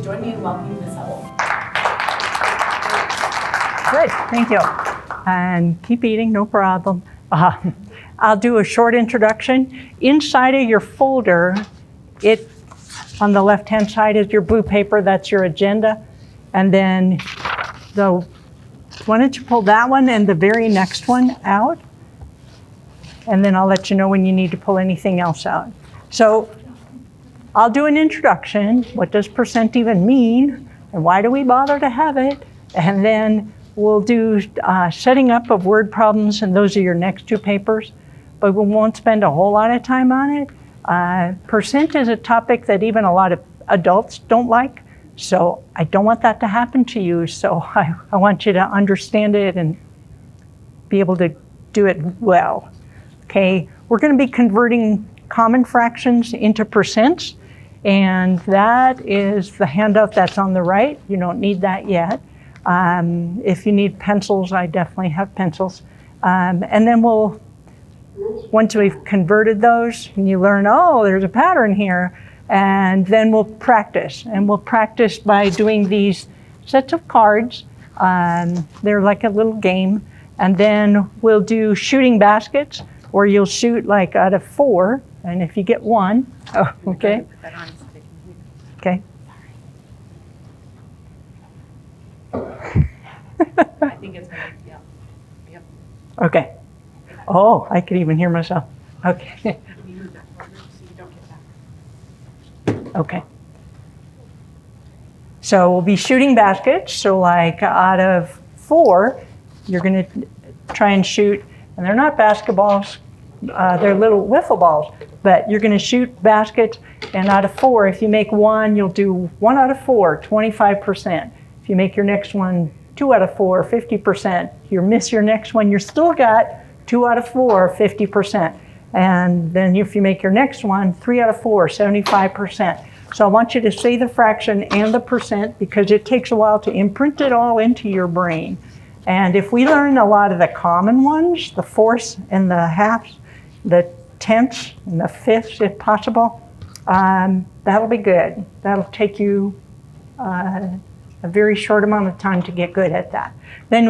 join me in welcoming Ms. Hubl. Good, thank you. And keep eating, no problem. I'll do a short introduction. Inside of your folder, on the left-hand side is your blue paper, that's your agenda. And then why don't you pull that one and the very next one out? And then I'll let you know when you need to pull anything else out. So I'll do an introduction. What does percent even mean? And why do we bother to have it? And then we'll do setting up of word problems, and those are your next two papers. But we won't spend a whole lot of time on it. Percent is a topic that even a lot of adults don't like. So I don't want that to happen to you. So I want you to understand it and be able to do it well. Okay, we're going to be converting common fractions into percents. And that is the handout that's on the right. You don't need that yet. If you need pencils, I definitely have pencils. And then once we've converted those, and you learn, oh, there's a pattern here, and then we'll practice. And we'll practice by doing these sets of cards. They're like a little game. And then we'll do shooting baskets, where you'll shoot like out of 4. And if you get 1, oh, okay. Okay. I think it's going to, yeah. Okay. Oh, I could even hear myself. Okay. Okay. So we'll be shooting baskets. So like out of 4, you're going to try and shoot, and they're not basketballs, they're little wiffle balls, but you're going to shoot baskets, and out of 4, if you make 1, you'll do 1 out of 4, 25%. If you make your next one 2 out of 4, 50%. You miss your next one, you're still got 2 out of 4, 50%. And then if you make your next one, 3 out of 4, 75%. So I want you to say the fraction and the percent, because it takes a while to imprint it all into your brain. And if we learn a lot of the common ones, the fourths and the halves, the tenths and the fifths if possible, that'll be good. That'll take you a very short amount of time to get good at that. Then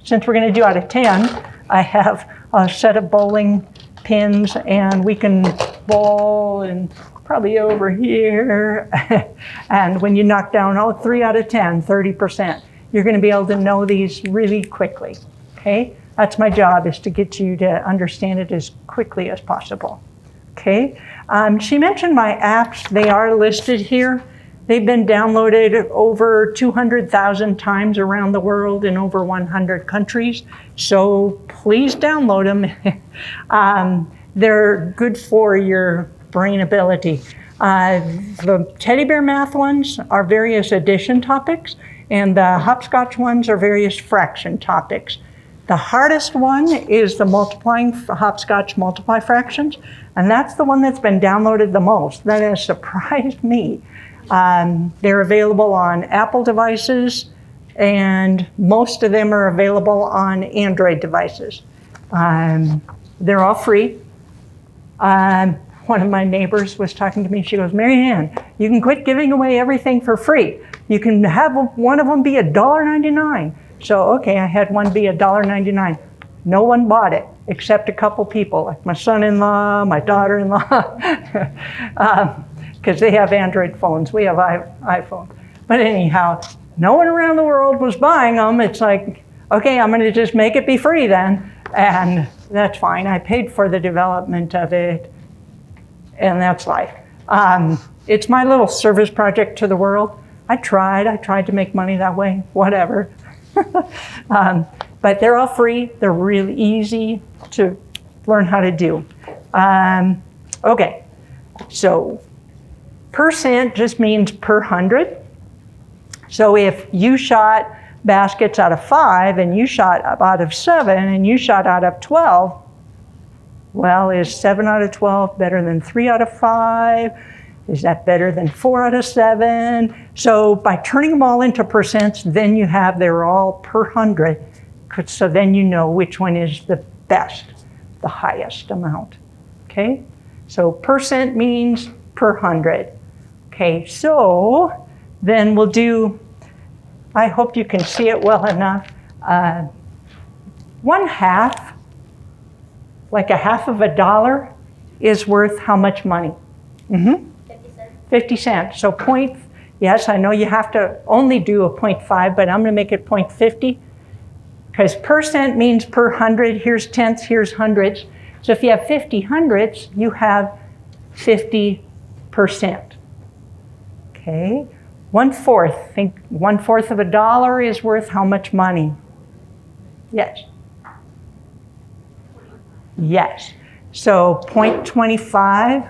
since we're going to do out of 10, I have a set of bowling pins, and we can bowl and probably over here. And when you knock down 3 out of 10, 30%, you're going to be able to know these really quickly. Okay? That's my job, is to get you to understand it as quickly as possible. Okay? She mentioned my apps. They are listed here. They've been downloaded over 200,000 times around the world in over 100 countries. So please download them. They're good for your brain ability. The teddy bear math ones are various addition topics, and the hopscotch ones are various fraction topics. The hardest one is the hopscotch multiply fractions, and that's the one that's been downloaded the most. That has surprised me. They're available on Apple devices, and most of them are available on Android devices. They're all free. One of my neighbors was talking to me. She goes, Mary Ann, you can quit giving away everything for free. You can have one of them be $1.99. So, okay, I had one be $1.99. No one bought it except a couple people, like my son-in-law, my daughter-in-law, because they have Android phones. We have iPhone. But anyhow, no one around the world was buying them. It's like, okay, I'm going to just make it be free then. And that's fine. I paid for the development of it, and that's life. It's my little service project to the world. I tried to make money that way, whatever. But they're all free. They're really easy to learn how to do. Okay, so percent just means per 100. So if you shot baskets out of 5, and you shot out of 7, and you shot out of 12, well, is 7 out of 12 better than 3 out of 5? Is that better than 4 out of 7? So by turning them all into percents, then they're all per 100. So then you know which one is the best, the highest amount. Okay? So percent means per 100. Okay, so Then we'll do, I hope you can see it well enough, 1/2, like a half of a dollar, is worth how much money? 50 cents. 50 cents. So yes, I know you have to only do a 0.5, but I'm going to make it 0.50 because percent means per hundred. Here's tenths, here's hundreds. So if you have 50 hundredths, you have 50%. Okay. 1/4. Think 1/4 of a dollar is worth how much money? Yes. Yes. So 0.25,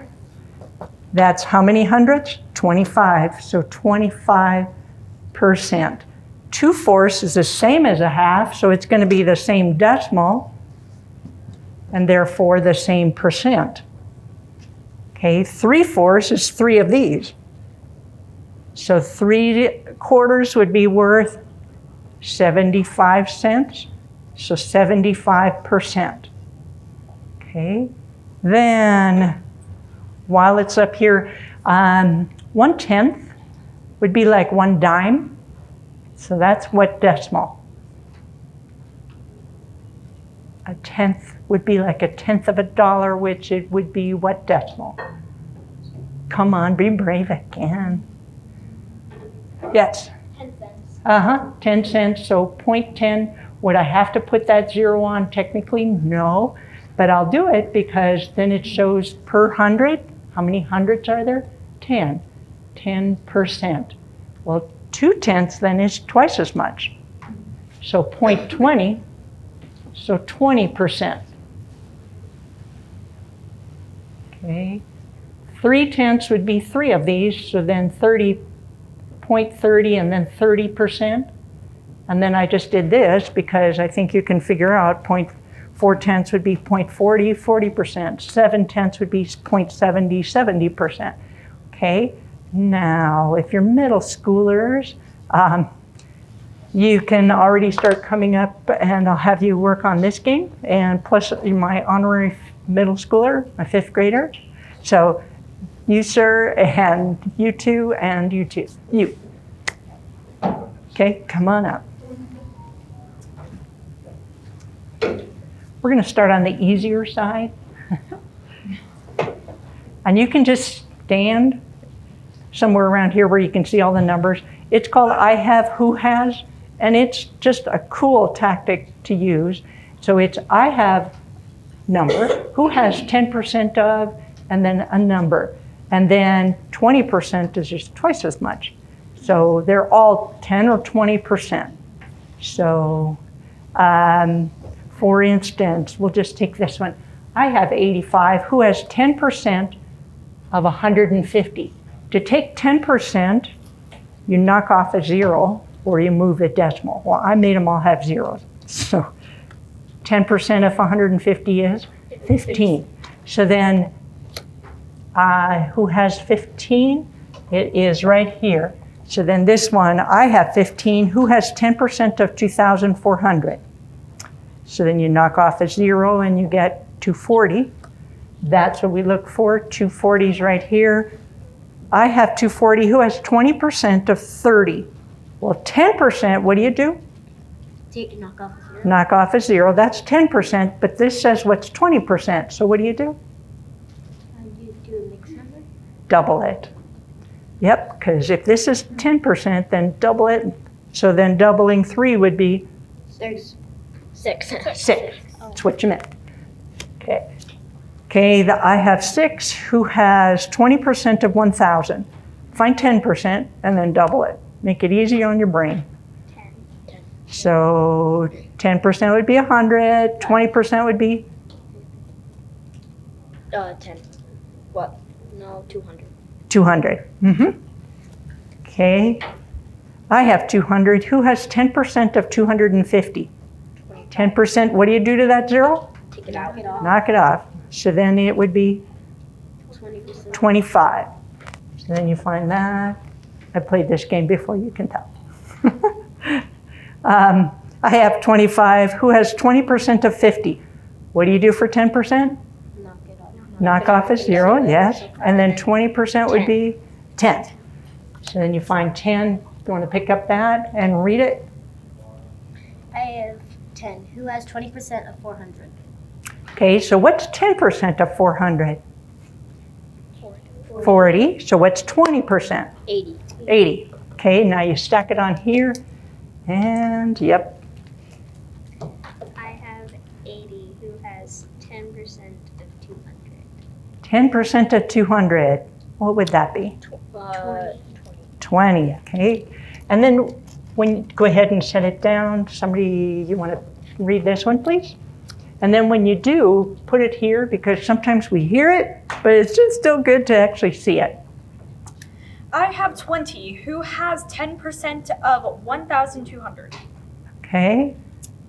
that's how many hundredths? 25. So 25%. 2/4 is the same as a half, so it's going to be the same decimal, and therefore the same percent. Okay, 3/4 is 3 of these. So 3/4 would be worth 75 cents, so 75%. Okay, then while it's up here, 1/10 would be like 1 dime. So that's what decimal? A tenth would be like 1/10 of a dollar, which it would be what decimal? Come on, be brave again. Yes? 10 cents. 10 cents, so 0.10. Would I have to put that 0 on technically? No, but I'll do it because then it shows per hundred. How many hundreds are there? 10. 10%. Well, 2/10 then is twice as much. So 0.20, so 20%. Okay. 3/10 would be 3 of these, so then 0.30 and then 30%. And then I just did this because I think you can figure out 0.4 would be 0.40, 40%. 7/10 would be 0.70, 70%. Okay. Now, if you're middle schoolers, you can already start coming up and I'll have you work on this game. And plus my honorary middle schooler, my 5th grader. So you, sir, and you two, and you two. You. Okay, come on up. We're going to start on the easier side. And you can just stand somewhere around here where you can see all the numbers. It's called I have, who has, and it's just a cool tactic to use. So it's I have number, who has 10% of, and then a number. And then 20% is just twice as much. So they're all 10 or 20%. So for instance, we'll just take this one. I have 85, who has 10% of 150. To take 10%, you knock off a 0 or you move a decimal. Well, I made them all have zeros. So 10% of 150 is 15. So then who has 15? It is right here. So then this one, I have 15. Who has 10% of 2,400? So then you knock off a 0 and you get 240. That's what we look for. 240 is right here. I have 240. Who has 20% of 30? Well, 10%, what do you do? Knock off a 0. Knock off a 0. That's 10%, but this says what's 20%. So what do? You do a mixed number? Double it. Yep, because if this is 10%, then double it. So then doubling 3 would be 6. 6. That's what you meant. Okay. Okay, I have 6. Who has 20% of 1,000? Find 10% and then double it. Make it easy on your brain. 10. So 10% would be 100. 20% would be 10. What? No, 200. 200. Okay. I have 200. Who has 10% of 250? 10%. What do you do to that 0? Take it out. Knock it off. So then it would be 20%. 25. So then you find that. I played this game before, you can tell. I have 25. Who has 20% of 50? What do you do for 10%? Knock it off. Knock off a 0, yes. And then 20% would be 10. So then you find 10. You want to pick up that and read it? I have 10. Who has 20% of 400? Okay, so what's 10% of 400? 40. So what's 20%? 80. 80. Okay, now you stack it on here, and yep, I have 80. Who has 10% of 200? 10% of 200. What would that be? 20. Okay, and then when go ahead and set it down. Somebody, you want to read this one, please? And then when you do, put it here because sometimes we hear it, but it's just still good to actually see it. I have 20. Who has 10% of 1,200? Okay,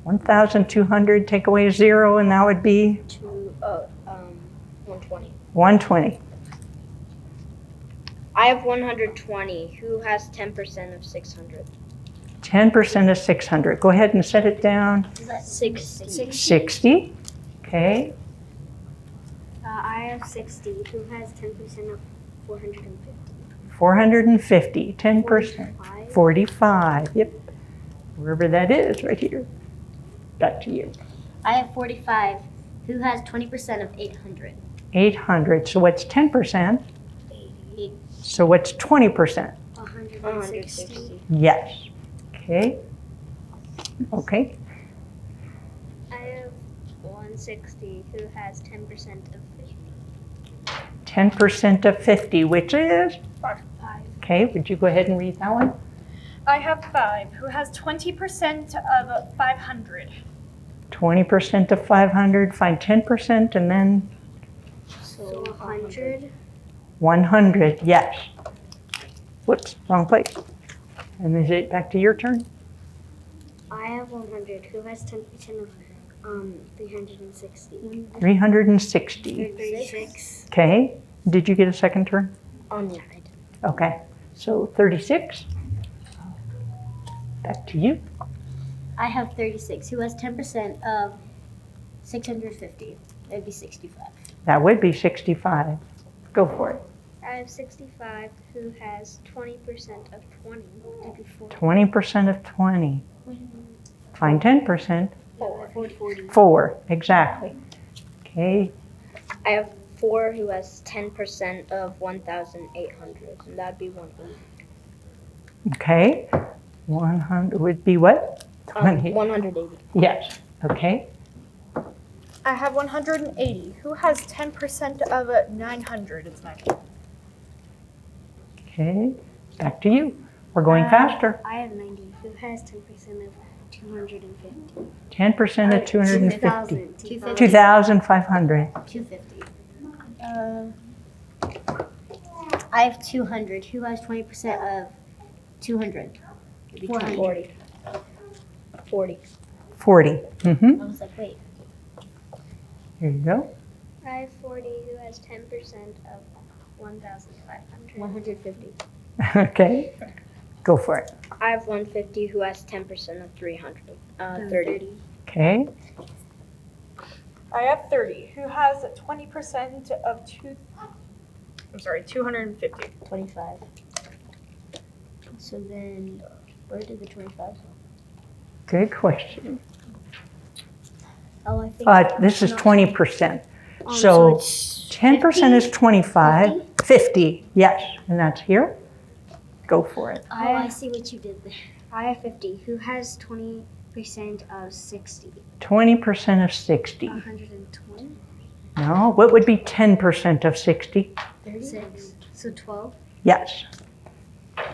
1,200, take away 0, and that would be 120. 120. I have 120. Who has 10% of 600? 10% of 600. Go ahead and set it down. 60. 60. Okay, I have 60. Who has 10% of 450? 450. 10%. 45. 45. Yep. Wherever that is, right here. Back to you. I have 45. Who has 20% of 800? 800. So what's 10%? 80. So what's 20%? 160. Yes. Okay. Okay. I have 160. Who has 10% of 50? 10% of 50, which is? 5. Okay, would you go ahead and read that one? I have 5. Who has 20% of 500? 20% of 500, find 10%, and then So 100. 100. Yes. Whoops, wrong place. And is it back to your turn? I have 100. Who has 10% of 360? 360. 36. Okay. Did you get a second turn? Yeah, I did. Okay. So 36. Back to you. I have 36. Who has 10% of 650? That'd be 65. That would be 65. Go for it. I have 65. Who has 20% of 20? That'd be 40. 20% of 20. Find 10%. 40. 4. Exactly. Okay. I have 4 who has 10% of 1,800, and that'd be 180. Okay. 100 would be what? 20. 180. Yes. Okay. I have 180. Who has 10% of 900? It's 90. Okay. Back to you. We're going faster. I have 90. Who has 10% of 250? 10% of 250. 250. 2,500. 250. I have 200. Who has 20% of 200? 40. 40. 40. Mm-hmm. I was like, wait. Here you go. I have 40 who has 10% of 1,500. 150. Okay. Go for it. I have 150 who has 10% of 300. 30. Okay. I have 30. Who has 20% of 250? 25. So then, where did the 25? Good question. Oh, I think. This is 20%. So So it's 10% is 25. 50. Yes. And that's here. Go for it. Oh, I see what you did there. I have 50. Who has 20% of 60? 20% of 60. 120? No. What would be 10% of 60? 36. So 12? Yes.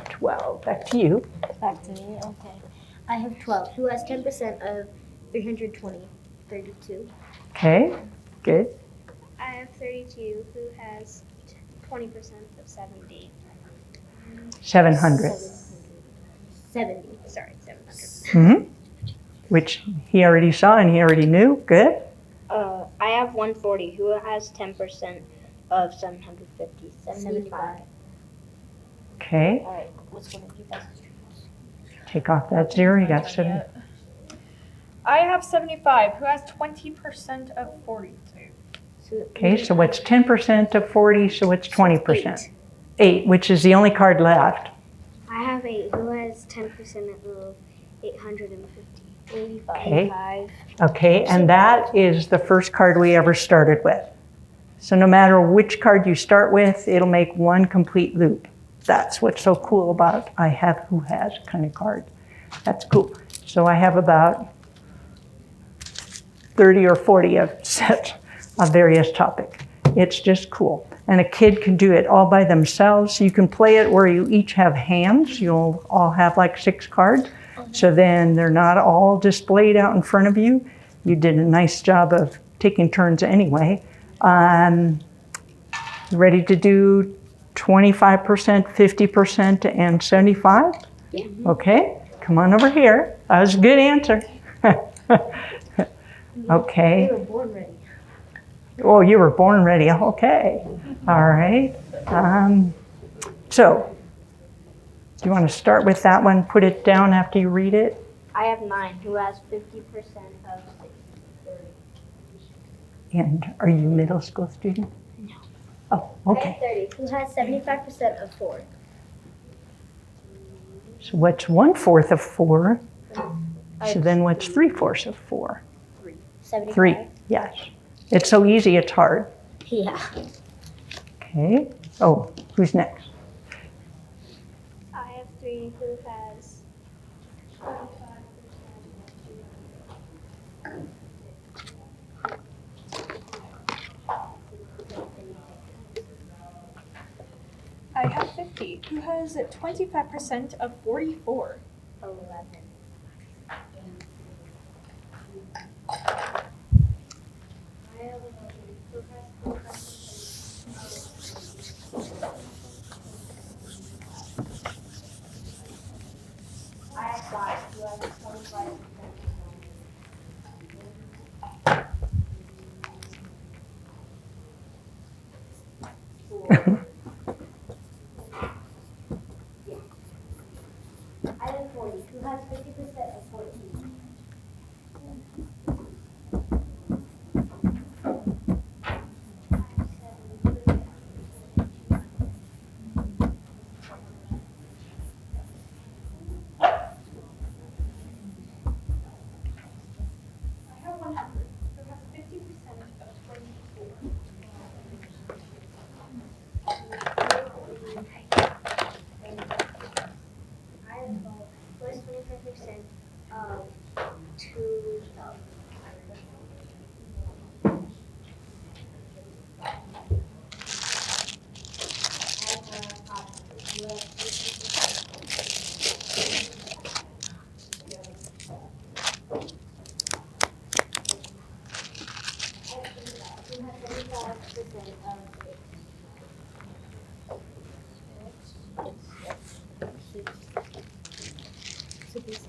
12. Back to you. Back to me, okay. I have 12. Who has 10% of 320? 32. Okay. Good. I have 32 who has 20% of 70. 700. 70. Sorry, 700. Mm-hmm. Which he already saw and he already knew. Good. I have 140 who has 10% of 750. 75. Okay. All right, what's one of you guys' Take off that 0. You got 7. I have 75. Who has 20% of 42? Okay. So what's 10% of 40? So what's 20%? 8, which is the only card left. have 8. Who has 10% of 850? 85. Okay. Okay, and that is the first card we ever started with. So no matter which card you start with, it'll make one complete loop. That's what's so cool about I have who has kind of card. That's cool. So I have about 30 or 40 of sets of various topic. It's just cool. And a kid can do it all by themselves. You can play it where you each have hands. You'll all have like 6 cards. So then they're not all displayed out in front of you. You did a nice job of taking turns anyway. Ready to do 25%, 50%, and 75? Yeah. Okay, come on over here. That was a good answer. Okay. You were born ready. Oh, you were born ready. Okay. All right. So, do you want to start with that one? Put it down after you read it? I have 9. Who has 50% of 630? And are you a middle school student? No. Oh, I okay. have 30. Who has 75% of 4? So what's 1/4 of 4? So then what's 3/4 of 4? 75. 3, yes. It's so easy, it's hard. Yeah. Okay. Oh, who's next? I have 3. Who has 25%? I have 50. Who has 25% of 44? 11. I have 5. Who has 25%? I have 40. Who has 50% of 14? I have 100. Who has 50% of 24? I have 12. Who has 25% of 212?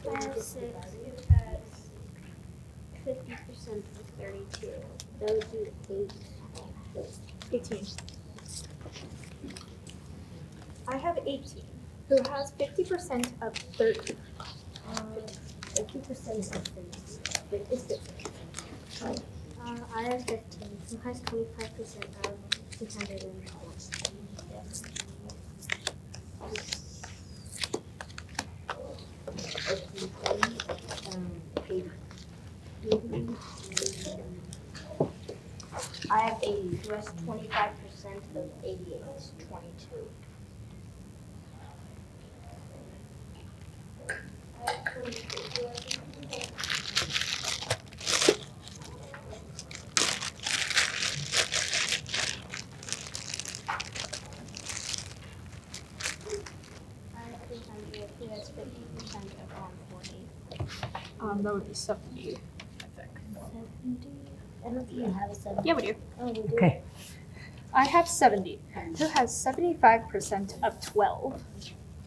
I have 6. Who has 50% of 32? That would be 8. 18. I have 18. Who has 50% of 30? 50% is 50. I have 15. Who has 25% of 220? I have 80. Who has 25% of 88? 22. I have 300. Who has 50% of 140? That would be 70, I think. 70. I don't think I have a 70. Yeah, we do. Oh, we do. Okay. I have 70. Who has 75% of 12?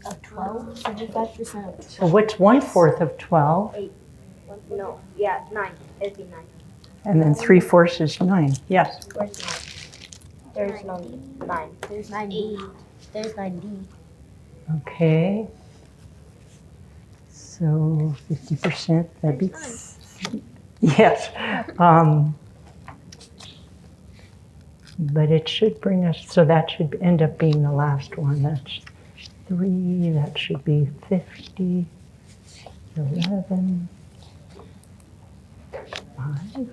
Of 12? 75%. So what's 1/4 of 12? No, yeah, 9. It'd be 9. And then 3/4 is 9. Yes. Where's 9? There's no 9. There's 9D. There's 9D. Okay. So 50%, that'd be, yes. But it should bring us, so that should end up being the last one. That's 3, that should be 50, 11, 5,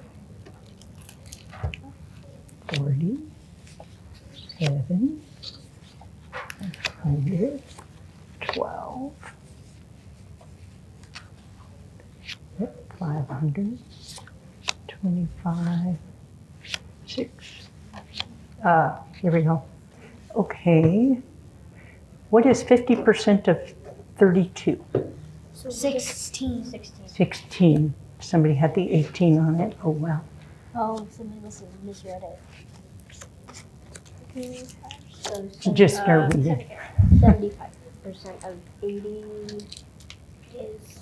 40, 7, 100, 12, 500, 25, 6. Here we go. Okay. What is 50% of 32? 16. 16. Somebody had the 18 on it. Oh, wow. Oh, somebody misread it. So Just bear with me. 75% of 80 is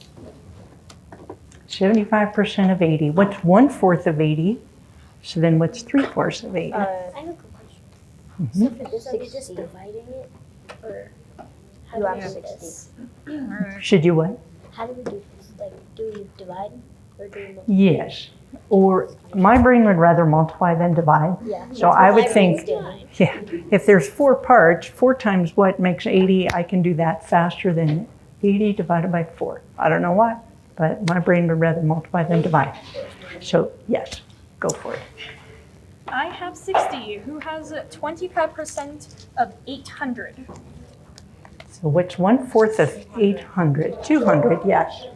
75% of 80. What's 1/4 of 80? So then what's 3/4 of 80? I have a quick question. Mhm. So for this, are we just 60. dividing it? Or how You do have we do 60. this? Should you what? How do we do this? Like, do we divide or do we multiply? Yes. Or my brain would rather multiply than divide. Yeah. So I would think, Divide. yeah, if there's 4 parts, 4 times what makes 80, I can do that faster than 80 divided by 4. I don't know why, but my brain would rather multiply than divide. So yes, go for it. I have 60. Who has 25% of 800? So what's 1/4 of 800? 200, yes.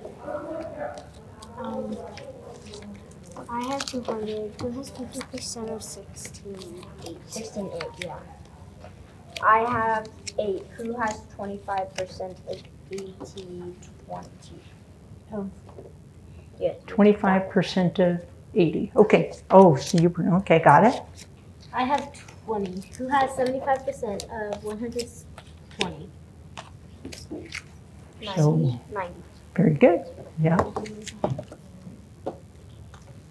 I have 200. Who has 50% of 16? 16, 8, yeah. I have 8. Who has 25% of 80, 20? Oh. Yeah. 25% of 80. Okay. Oh, so you, okay, got it. I have 20. Who has 75% of 120? So 90. very good. Yeah.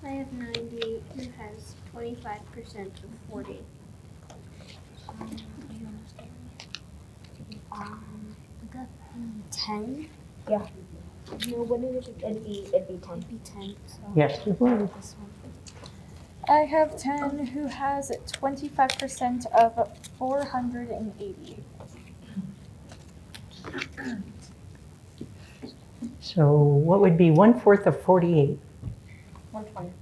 I have 90. Who has 25% of 40? 10? Yeah. No, what did it be? It'd be 10. Be 10. So Yes, you would. this one. I have 10. Who has 25% of 480? So what would be 1/4 of 48? 120.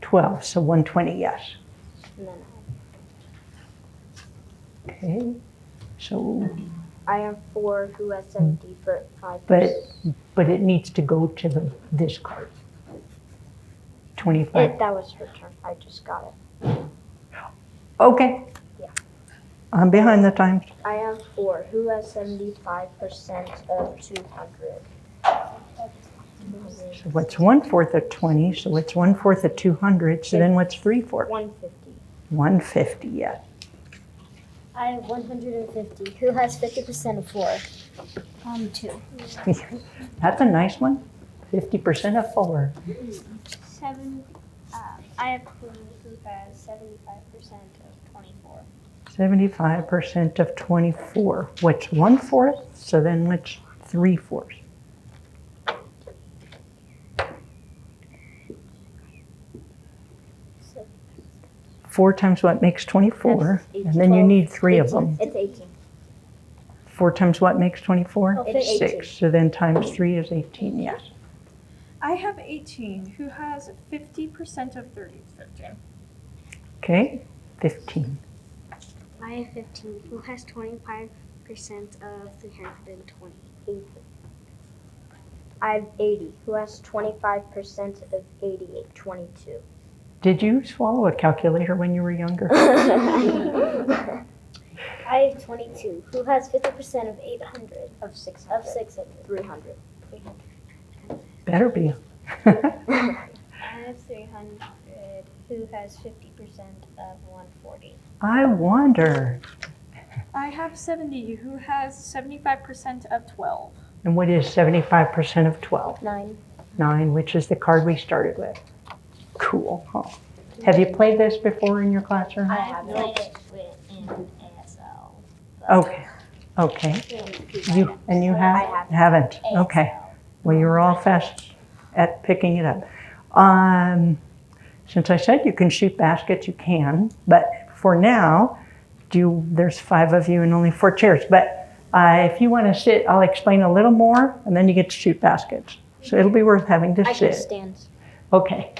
12. So 120, yes. And then Okay. So, I have 4. Who has 75%? but it needs to go to this card. 25. That was her turn. I just got it. Okay. Yeah. I'm behind the times. I have 4. Who has 75% of 200? So what's 1/4 of 20? So what's 1/4 of 200? So then what's 3/4? 150. 150, yes. I have 150. Who has 50% of 4? 2. That's a nice one. 50% of 4. 7. I have who has 75% of 24. 75% of 24. What's 1/4? So then what's 3/4? So 4 times what makes 24? That's And then you 12, need 3 of them. It's 18. 4 times what makes 24? Oh, It's 18. 6. So then times 3 is 18, yes. I have 18. Who has 50% of 30? 15. Okay, 15. I have 15. Who has 25% of 320? I have 80. Who has 25% of 88? 22. Did you swallow a calculator when you were younger? I have 22. Who has 50% of 800? Of 6. Of 600. 300. Better be. I have 300. Who has 50% of 140? I wonder. I have 70. Who has 75% of 12? And what is 75% of 12? 9. 9, which is the card we started with. Cool, huh? Have you played this before in your classroom? I have played it in ASL. Okay, okay. You I haven't? Okay. Well, you were all fast at picking it up. Since I said you can shoot baskets, you can. But for now, there's 5 of you and only 4 chairs. But If you want to sit, I'll explain a little more, and then you get to shoot baskets. So it'll be worth having to I can sit. stand. Okay.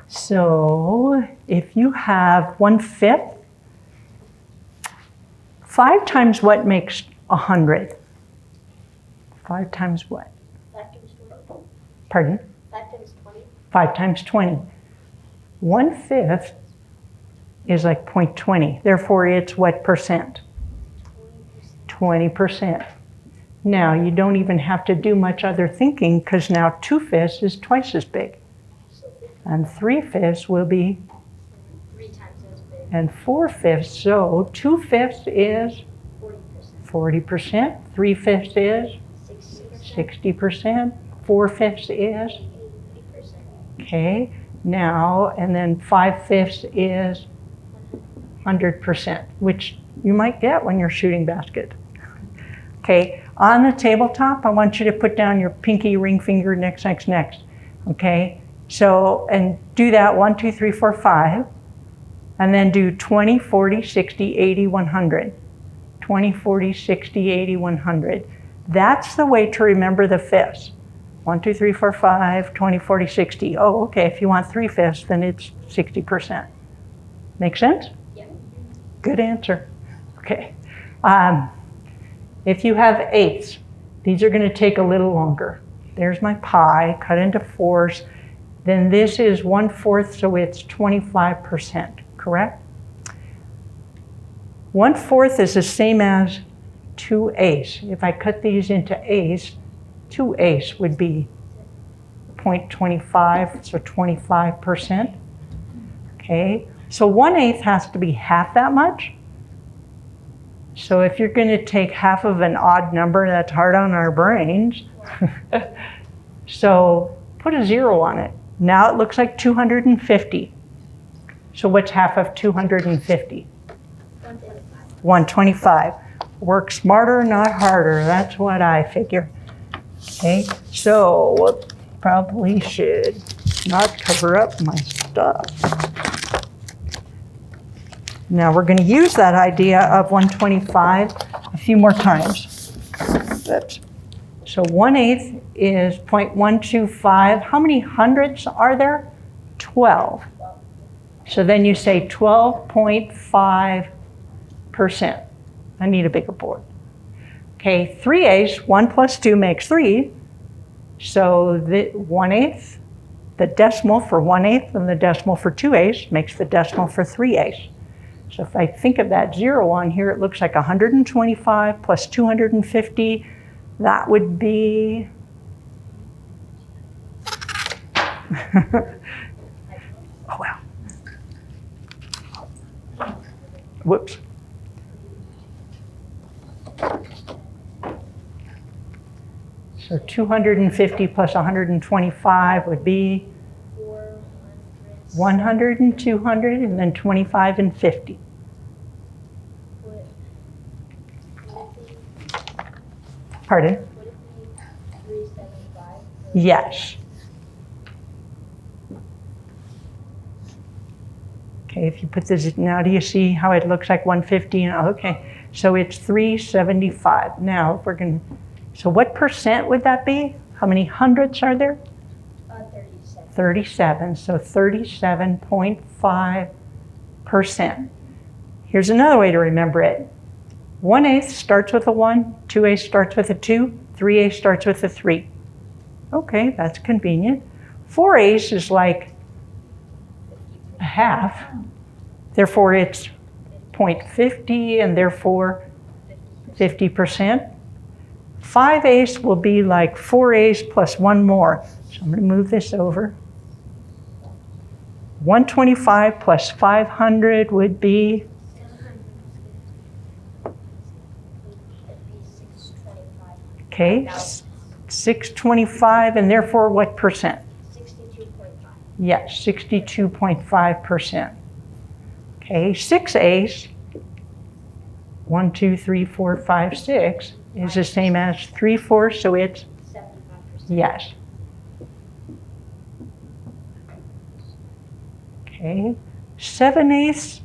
So if you have 1/5, 5 times what makes 100? 5 times what? 5 times 20. Pardon? 5 times 20. 5 times 20. 1/5 is like 0.20. Therefore, it's what percent? 20%. Now, you don't even have to do much other thinking because now 2/5 is twice as big. And 3/5 will be 3 times as big. and 4/5. So 2/5 is 40%. 40%. 3/5 is 60%. 4/5 is 80%. okay. Now, and then 5/5 is 100%, which you might get when you're shooting basket. Okay, on the tabletop, I want you to put down your pinky, ring finger, next. Okay, so, and do that 1, 2, 3, 4, 5, and then do 20, 40, 60, 80, 100. 20, 40, 60, 80, 100. That's the way to remember the fifths. 1, 2, 3, 4, 5, 20, 40, 60. Oh, okay, if you want 3/5, then it's 60%. Make sense? Yeah. Good answer. Okay. If you have eighths, these are going to take a little longer. There's my pie, cut into 4s. Then this is 1/4, so it's 25%, correct? 1/4 is the same as 2/8. If I cut these into eighths, 2/8 would be 0.25, so 25%. Okay, so 1/8 has to be half that much. So if you're going to take half of an odd number, that's hard on our brains. So put a 0 on it. Now it looks like 250. So what's half of 250? 125. Work smarter, not harder. That's what I figure. Okay, so whoop, probably should not cover up my stuff. Now we're going to use that idea of 125 a few more times. Oops. So 1/8 is 0.125. How many hundredths are there? 12. So then you say 12.5%. I need a bigger board. Okay, 3/8, 1 plus 2 makes 3. So the 1/8, the decimal for 1/8 and the decimal for 2/8 makes the decimal for 3/8. So if I think of that 0 on here, it looks like 125 plus 250. That would be, oh wow. Whoops. So 250 plus 125 would be 100 and 200, and then 25 and 50. Pardon? Would it be 375? Yes. Okay, if you put this, now do you see how it looks like 150? Okay, so it's 375. Now, if we're going to, so what percent would that be? How many hundredths are there? 37. 37, so 37.5%. Here's another way to remember it. 1/8 starts with a 1, 2/8 starts with a 2, 3/8 starts with a 3. Okay, that's convenient. 4/8 is like a half, therefore it's 0.50 and therefore 50%. 5/8 will be like 4/8 plus 1 more. So I'm going to move this over. 125 plus 500 would be, okay, 625, and therefore what percent? 62.5. Yes, 62.5%. Okay, 6/8, 1, 2, 3, 4, 5, 6 is the same as 3/4, so it's 75%. yes. Okay, 7/8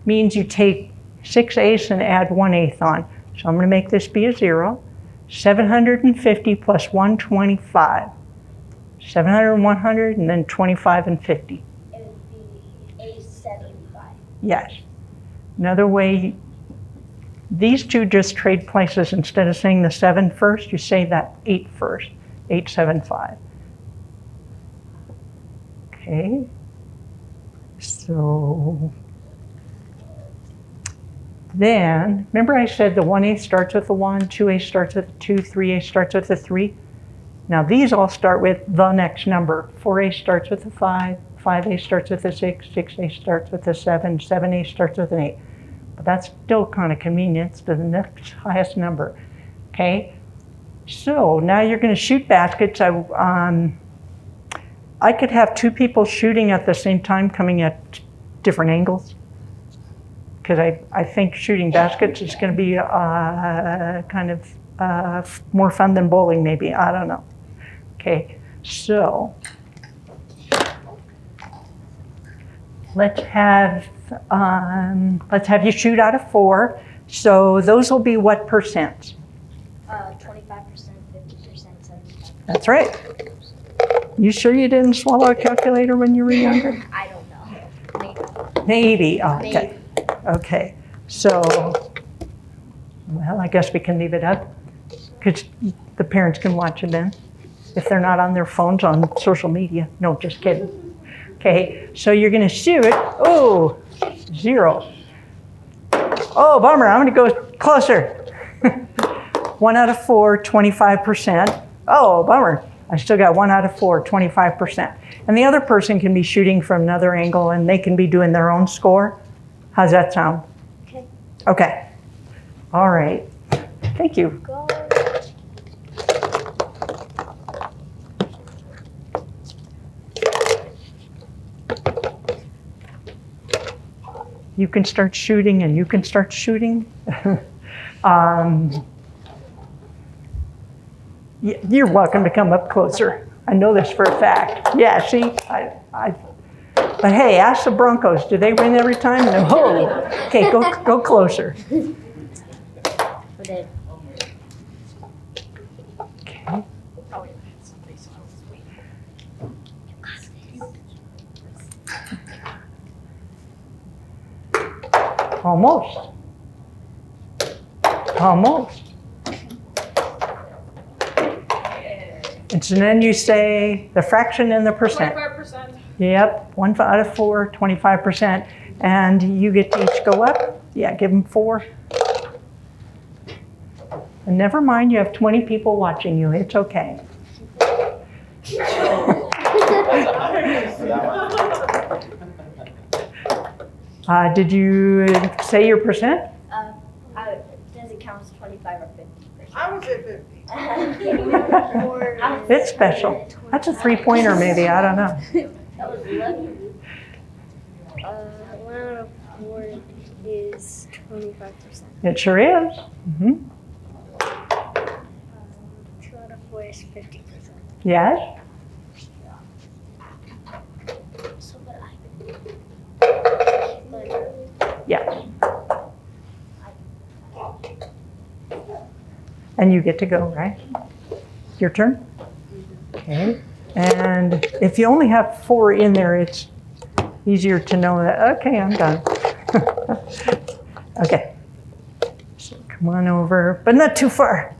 means you take 6/8 and add 1/8 on. So I'm going to make this be a 0. 750 plus 125. 700 and 100, and then 25 and 50. It would be a 75. Yes. Another way, these two just trade places. Instead of saying the 7 first, you say that 8 first. 875. Okay. So then, remember I said the 1/8 starts with a 1, 2/8 starts with a 2, 3/8 starts with a 3? Now these all start with the next number. 4/8 starts with a 5, 5/8 starts with a 6, 6/8 starts with a 7, 7/8 starts with an 8. But that's still kind of convenient to the next highest number. Okay? So now you're going to shoot baskets. I could have 2 people shooting at the same time coming at different angles. Because I think shooting baskets is going to be kind of more fun than bowling maybe. I don't know. Okay, so let's have you shoot out of 4. So those will be what percents? 25%, 50%, 75%. That's right. You sure you didn't swallow a calculator when you were younger? I don't know. Maybe. Oh, okay. Okay. So, well, I guess we can leave it up because the parents can watch it then if they're not on their phones on social media. No, just kidding. Okay. So you're going to shoot. Oh, 0. Oh, bummer. I'm going to go closer. 1 out of 4, 25%. Oh, bummer. I still got 1 out of 4, 25%. And the other person can be shooting from another angle and they can be doing their own score. How's that sound? Okay. Okay. All right. Thank you. Go. You can start shooting and you can start shooting. You're welcome to come up closer. I know this for a fact. Yeah, see, but hey, ask the Broncos. Do they win every time? No. Okay, go closer. Okay. Almost. Almost. And so then you say the fraction and the percent. 25%. Yep, 1 out of 4, 25%. And you get to each go up. Yeah, give them 4. And never mind, you have 20 people watching you. It's okay. Did you say your percent? Does it count as 25 or 50%? I was at 50. It's special. That's a 3-pointer maybe, I don't know. That was lucky. 1 out of 4 is 25%. It sure is. Mm-hmm. 2 out of 4 is 50%. Yes? So, Yes. And you get to go, right? Your turn? Okay. And if you only have 4 in there, it's easier to know that, okay, I'm done. Okay. So come on over, but not too far.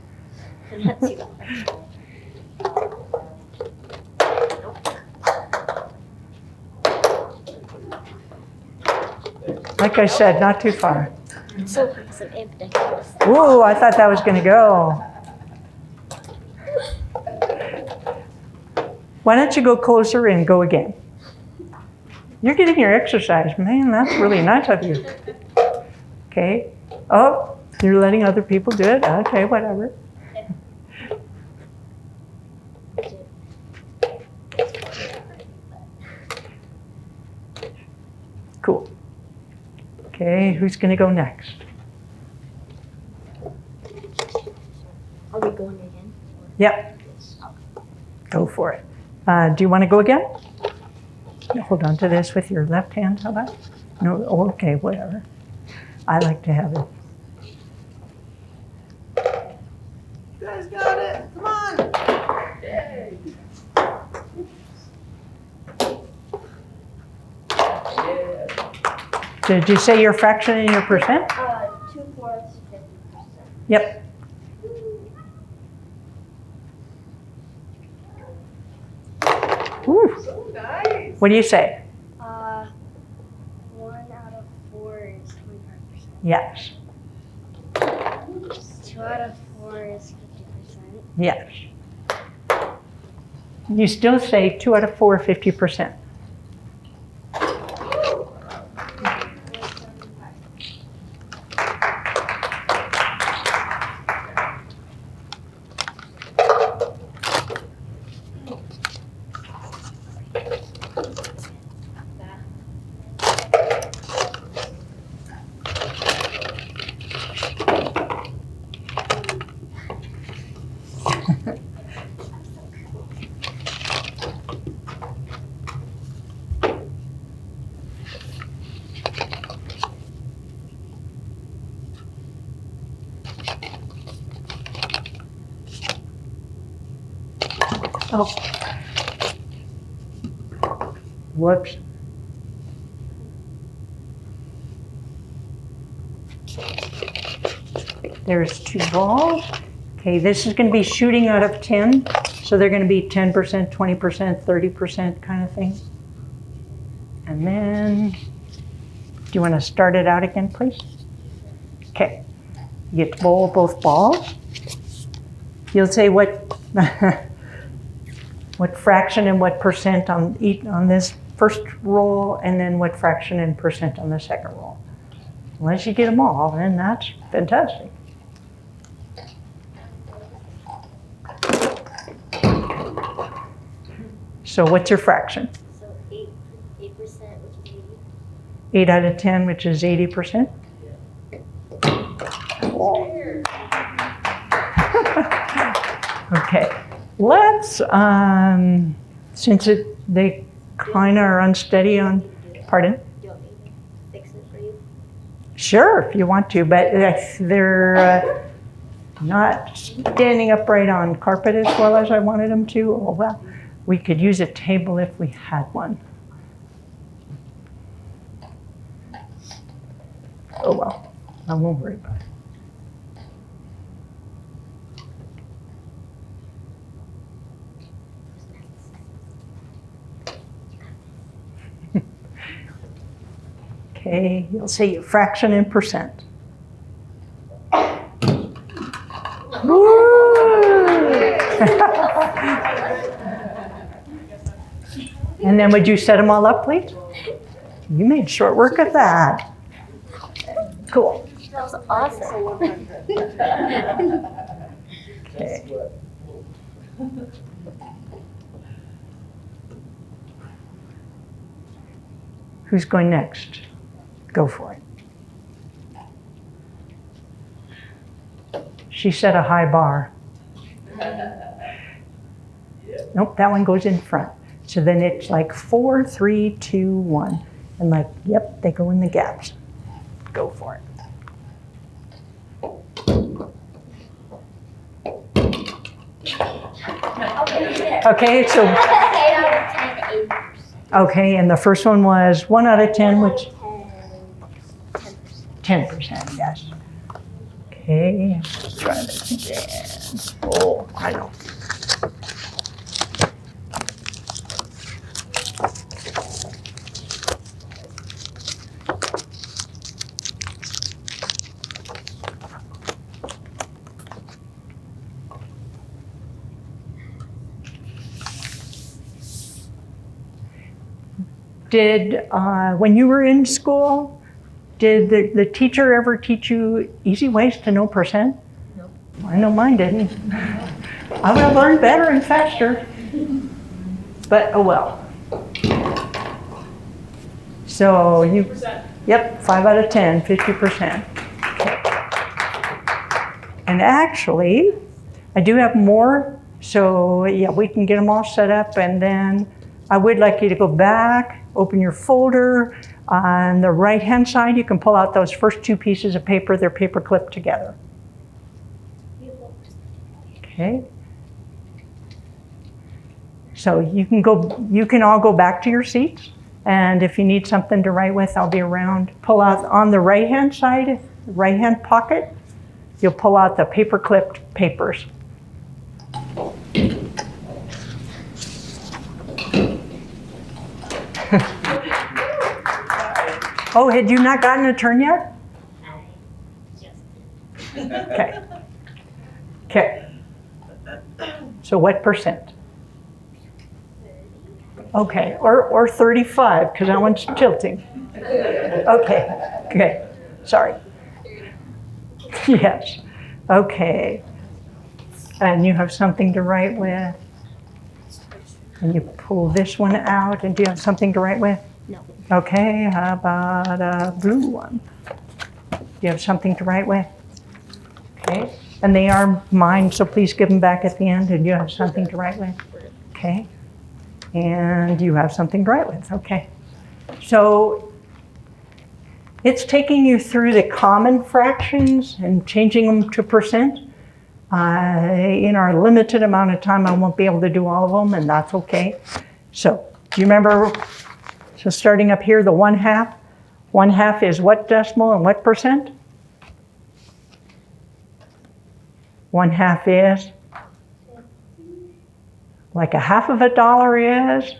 Not too bad. Like I said, not too far. So some ridiculous. Ooh, I thought that was going to go. Why don't you go closer and go again? You're getting your exercise, man. That's really nice of you. Okay. Oh, you're letting other people do it? Okay, whatever. Cool. Okay, who's going to go next? Are we going again? Yep. Go for it. Do you want to go again? Hold on to this with your left hand, how about? No, okay, whatever. I like to have it. You guys got it. Come on. Yay. Did you say your fraction and your percent? 2/4, 50%. Yep. Ooh. So nice. What do you say? 1 out of 4 is 25%. Yes. 2 out of 4 is 50%. Yes. You still say 2 out of 4, 50%. Oh. Whoops. There's 2 balls. Okay, this is going to be shooting out of 10. So they're going to be 10%, 20%, 30% kind of thing. And then, do you want to start it out again, please? Okay. You get to bowl both balls. You'll say what what fraction and what percent on this first roll, and then what fraction and percent on the second roll. Once you get them all, then that's fantastic. So what's your fraction? So 8%, which is 80. 8 out of 10, which is 80%. Okay, let's, since they kind of are unsteady on, pardon? Do you want me to fix it for you? Sure, if you want to, but they're not standing upright on carpet as well as I wanted them to. Oh, well, we could use a table if we had one. Oh, well, I won't worry about it. Okay, you'll say your fraction and percent. And then would you set them all up, please? You made short work of that. Cool. That was awesome. Okay. Who's going next? Go for it. She set a high bar. Nope, that one goes in front. So then it's like 4, 3, 2, 1. And like, yep, they go in the gaps. Go for it. Okay, so, 8 out of 10, 80%. okay, and the first one was 1 out of 10, which 10%. 10%, yes. Okay, let's try this again. Oh, I know. Did, when you were in school, did the teacher ever teach you easy ways to know percent? Nope. I know mine didn't. I would have learned better and faster. But oh well. So you, 50%. yep, 5 out of 10, 50%. Okay. And actually, I do have more. So yeah, we can get them all set up, and then I would like you to go back, open your folder. On the right-hand side, you can pull out those first two pieces of paper. They're paper clipped together. Okay. So you can all go back to your seats. And if you need something to write with, I'll be around. Pull out on the right-hand side, right-hand pocket, you'll pull out the paper clipped papers. Oh, had you not gotten a turn yet? Okay. Okay. So what percent? Okay, or 35, because that one's tilting. Okay, okay, sorry. Yes, okay. And you have something to write with? And you pull this one out, and do you have something to write with? No. Okay, how about a blue one? Do you have something to write with? Okay, and they are mine, so please give them back at the end, and you have something to write with? Okay, and you have something to write with, okay. So it's taking you through the common fractions and changing them to percent. In our limited amount of time, I won't be able to do all of them, and that's okay. So do you remember, so starting up here, the 1/2? 1/2 is what decimal and what percent? 1/2 is? Like a half of a dollar is?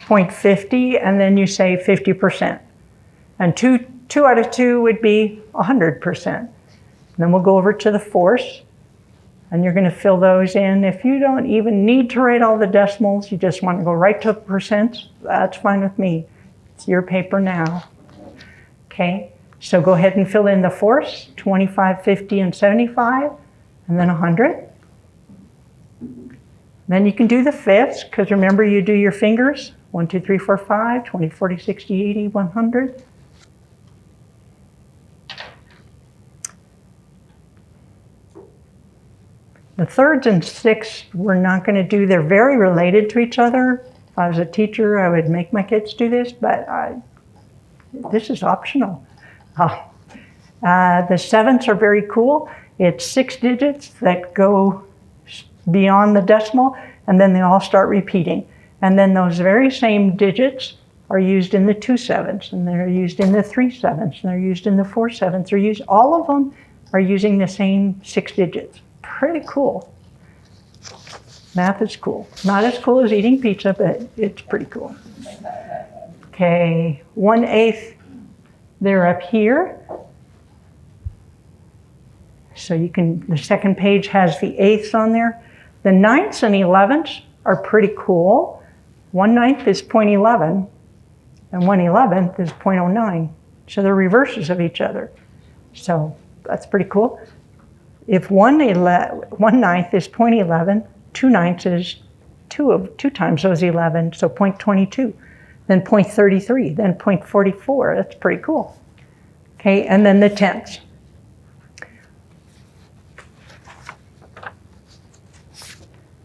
0.50, and then you say 50%. And two out of 2 would be 100%. Then we'll go over to the fourths, and you're going to fill those in. If you don't even need to write all the decimals, you just want to go right to percents, that's fine with me. It's your paper now. Okay, so go ahead and fill in the fourths, 25, 50, and 75, and then 100. Then you can do the fifths, because remember you do your fingers. 1, 2, 3, 4, 5, 20, 40, 60, 80, 100. The thirds and sixths we're not going to do. They're very related to each other. If I was a teacher, I would make my kids do this, but this is optional. The sevenths are very cool. It's 6 digits that go beyond the decimal, and then they all start repeating. And then those very same digits are used in the 2 sevenths, and they're used in the 3 sevenths, and they're used in the 4 sevenths. All of them are using the same 6 digits. Pretty cool. Math is cool. Not as cool as eating pizza, but it's pretty cool. Okay, 1/8, they're up here. So you can, the second page has the eighths on there. The ninths and 11ths are pretty cool. 1/9 is 0.11, and 1/11 is 0.09. So they're reverses of each other. So that's pretty cool. If 1/9 is 0.11, 2/9 is 2 times those 11, so 0.22, then 0.33, then 0.44. That's pretty cool. Okay, and then the tenths.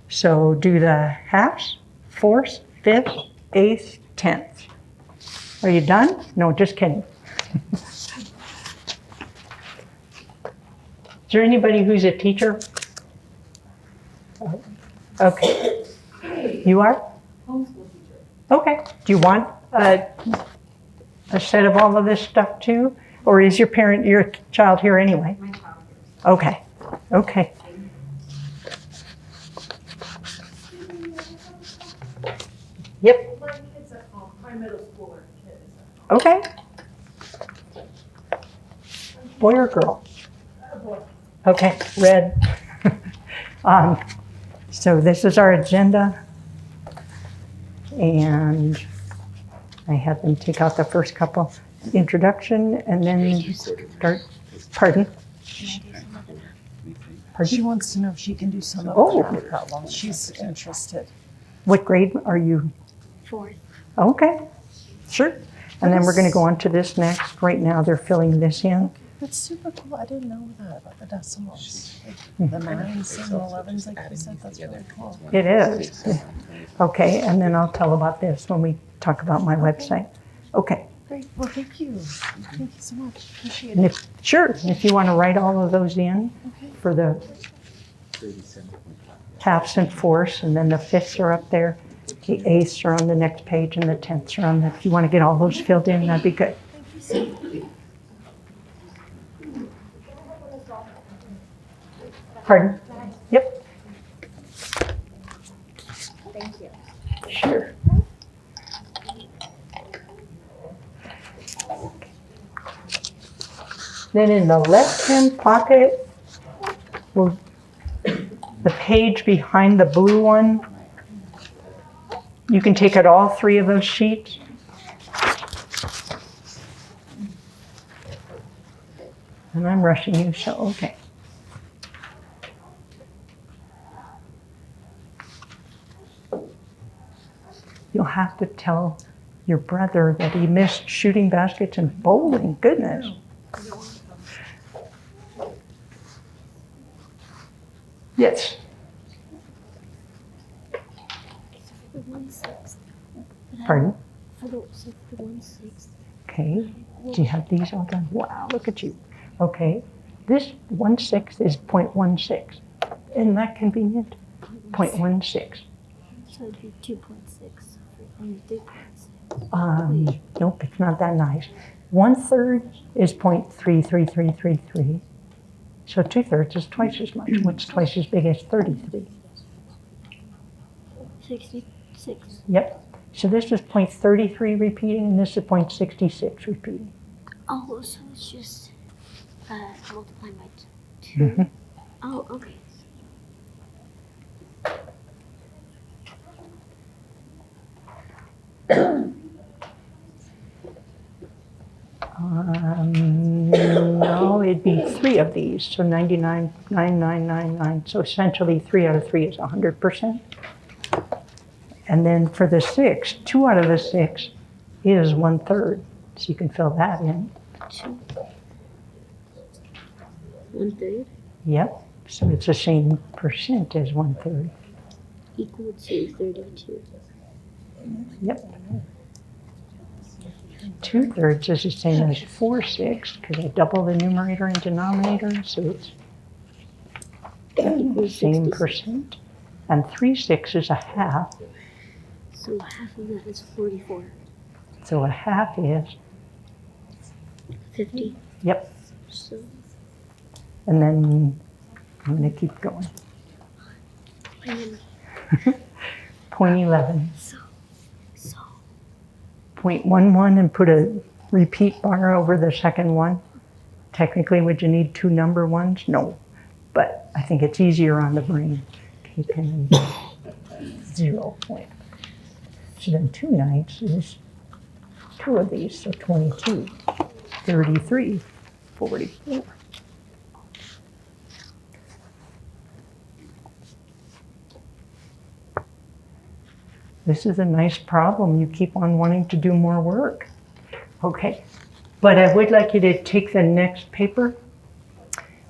So do the halves, fourths, fifths, eighths, tenths. Are you done? No, just kidding. Is there anybody who's a teacher? Okay. You are? Homeschool teacher. Okay. Do you want a set of all of this stuff too? Or is your child here anyway? My child is. Okay. Okay. Yep. My kids at home, my middle schooler kids. Okay. Boy or girl? Okay, red. So this is our agenda. And I had them take out the first couple, introduction, and then start, pardon? She Pardon? wants to know if she can do some of Oh. the math problems. She's interested. What grade are you? 4th. Okay, sure. And then we're gonna go on to this next. Right now, they're filling this in. That's super cool. I didn't know that about the decimals. Like, the 9s and 11s, like you said, that's really cool. It is. Okay, and then I'll tell about this when we talk about my website. Okay. Great. Well, thank you. Thank you so much. Appreciate And it. if you want to write all of those in for the halves and fourths, and then the fifths are up there, the eighths are on the next page, and the tenths are on the, if you want to get all those filled in, that'd be good. Pardon? Yep. Thank you. Sure. Then in the left-hand pocket, well, the page behind the blue one, you can take out all 3 of those sheets. And I'm rushing you, so okay. You'll have to tell your brother that he missed shooting baskets and bowling. Goodness. Yes. For the 1/6. Pardon? For the 1/6. Okay. Do you have these all done? Wow, look at you. Okay. This 1/6 is 0.16. Isn't that convenient? 0.16. So it'd be 2.6 and 3.6. Nope, it's not that nice. 1/3 is 0.33333. So 2/3 is twice as much. What's twice as big as 33? 66. Yep. So this is 0.33 repeating, and this is 0.66 repeating. Oh, so it's just multiplying by 2. Mhm. Oh, okay. No, it'd be 3 of these, so 99.9999. So essentially 3 out of 3 is 100%. And then for the 6, 2 out of the 6 is 1/3. So you can fill that in. 2. 1/3 Yep. So it's the same percent as 1/3. equal to 32. Yep. 2/3 is the same as 4/6 because I double the numerator and denominator, so it's the same 66. percent. And 3/6 is a half, So half of that is 44. so a half is, 50. yep. So And then I'm going to keep going. and then 0.11, so 0.11, and put a repeat bar over the second one. Technically, would you need 2 number ones? No, but I think it's easier on the brain. Taking 0 point. So then 2 ninths is 2 of these, so 22, 33, 44. This is a nice problem. You keep on wanting to do more work. Okay, but I would like you to take the next paper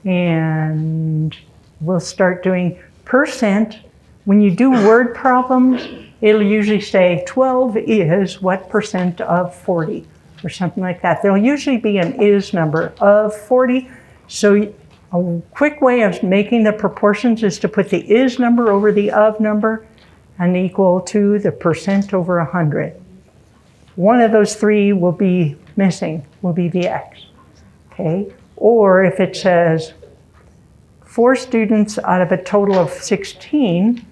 and we'll start doing percent. When you do word problems, it'll usually say 12 is what percent of 40 or something like that. There'll usually be an is number of 40. So a quick way of making the proportions is to put the is number over the of number and equal to the percent over 100. One of those 3 will be missing, will be the X, okay? Or if it says 4 students out of a total of 16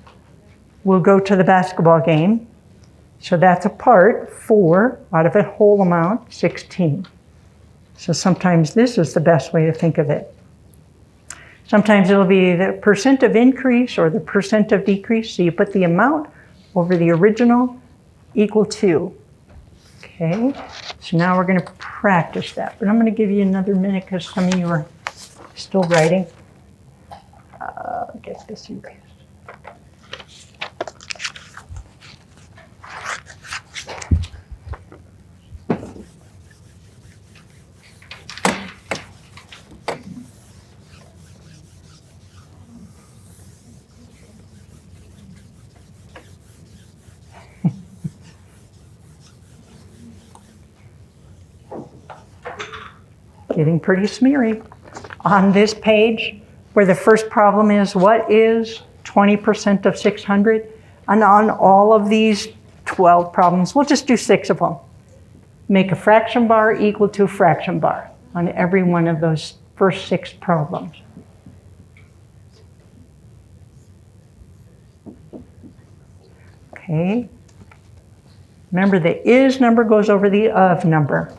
will go to the basketball game, so that's a part, 4 out of a whole amount, 16. So sometimes this is the best way to think of it. Sometimes it'll be the percent of increase or the percent of decrease. So you put the amount over the original equal to. Okay, so now we're going to practice that. But I'm going to give you another minute because some of you are still writing. Get this erased. getting pretty smeary. On this page, where the first problem is, what is 20% of 600? And on all of these 12 problems, we'll just do 6 of them. Make a fraction bar equal to a fraction bar on every one of those first 6 problems. Okay. Remember, the is number goes over the of number.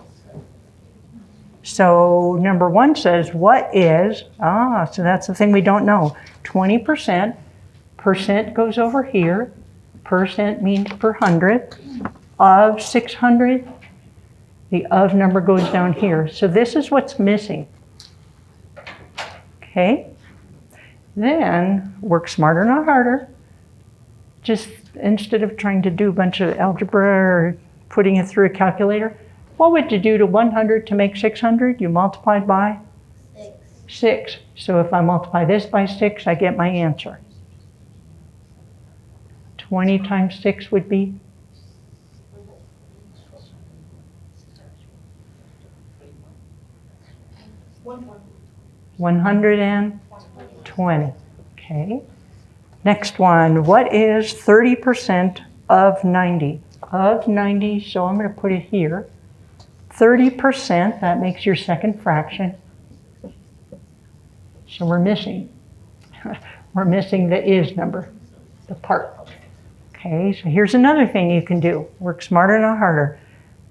So number 1 says, what is, so that's the thing we don't know. 20%, percent goes over here. Percent means per hundred. Of 600, the of number goes down here. So this is what's missing. Okay. Then work smarter, not harder. Just instead of trying to do a bunch of algebra or putting it through a calculator, what would you do to 100 to make 600? You multiplied by? 6. So if I multiply this by 6, I get my answer. 20 times 6 would be? 120. Okay. Next one, what is 30% of 90? Of 90, so I'm going to put it here. 30%, that makes your second fraction. So we're missing. We're missing the is number, the part. Okay, so here's another thing you can do. Work smarter, not harder.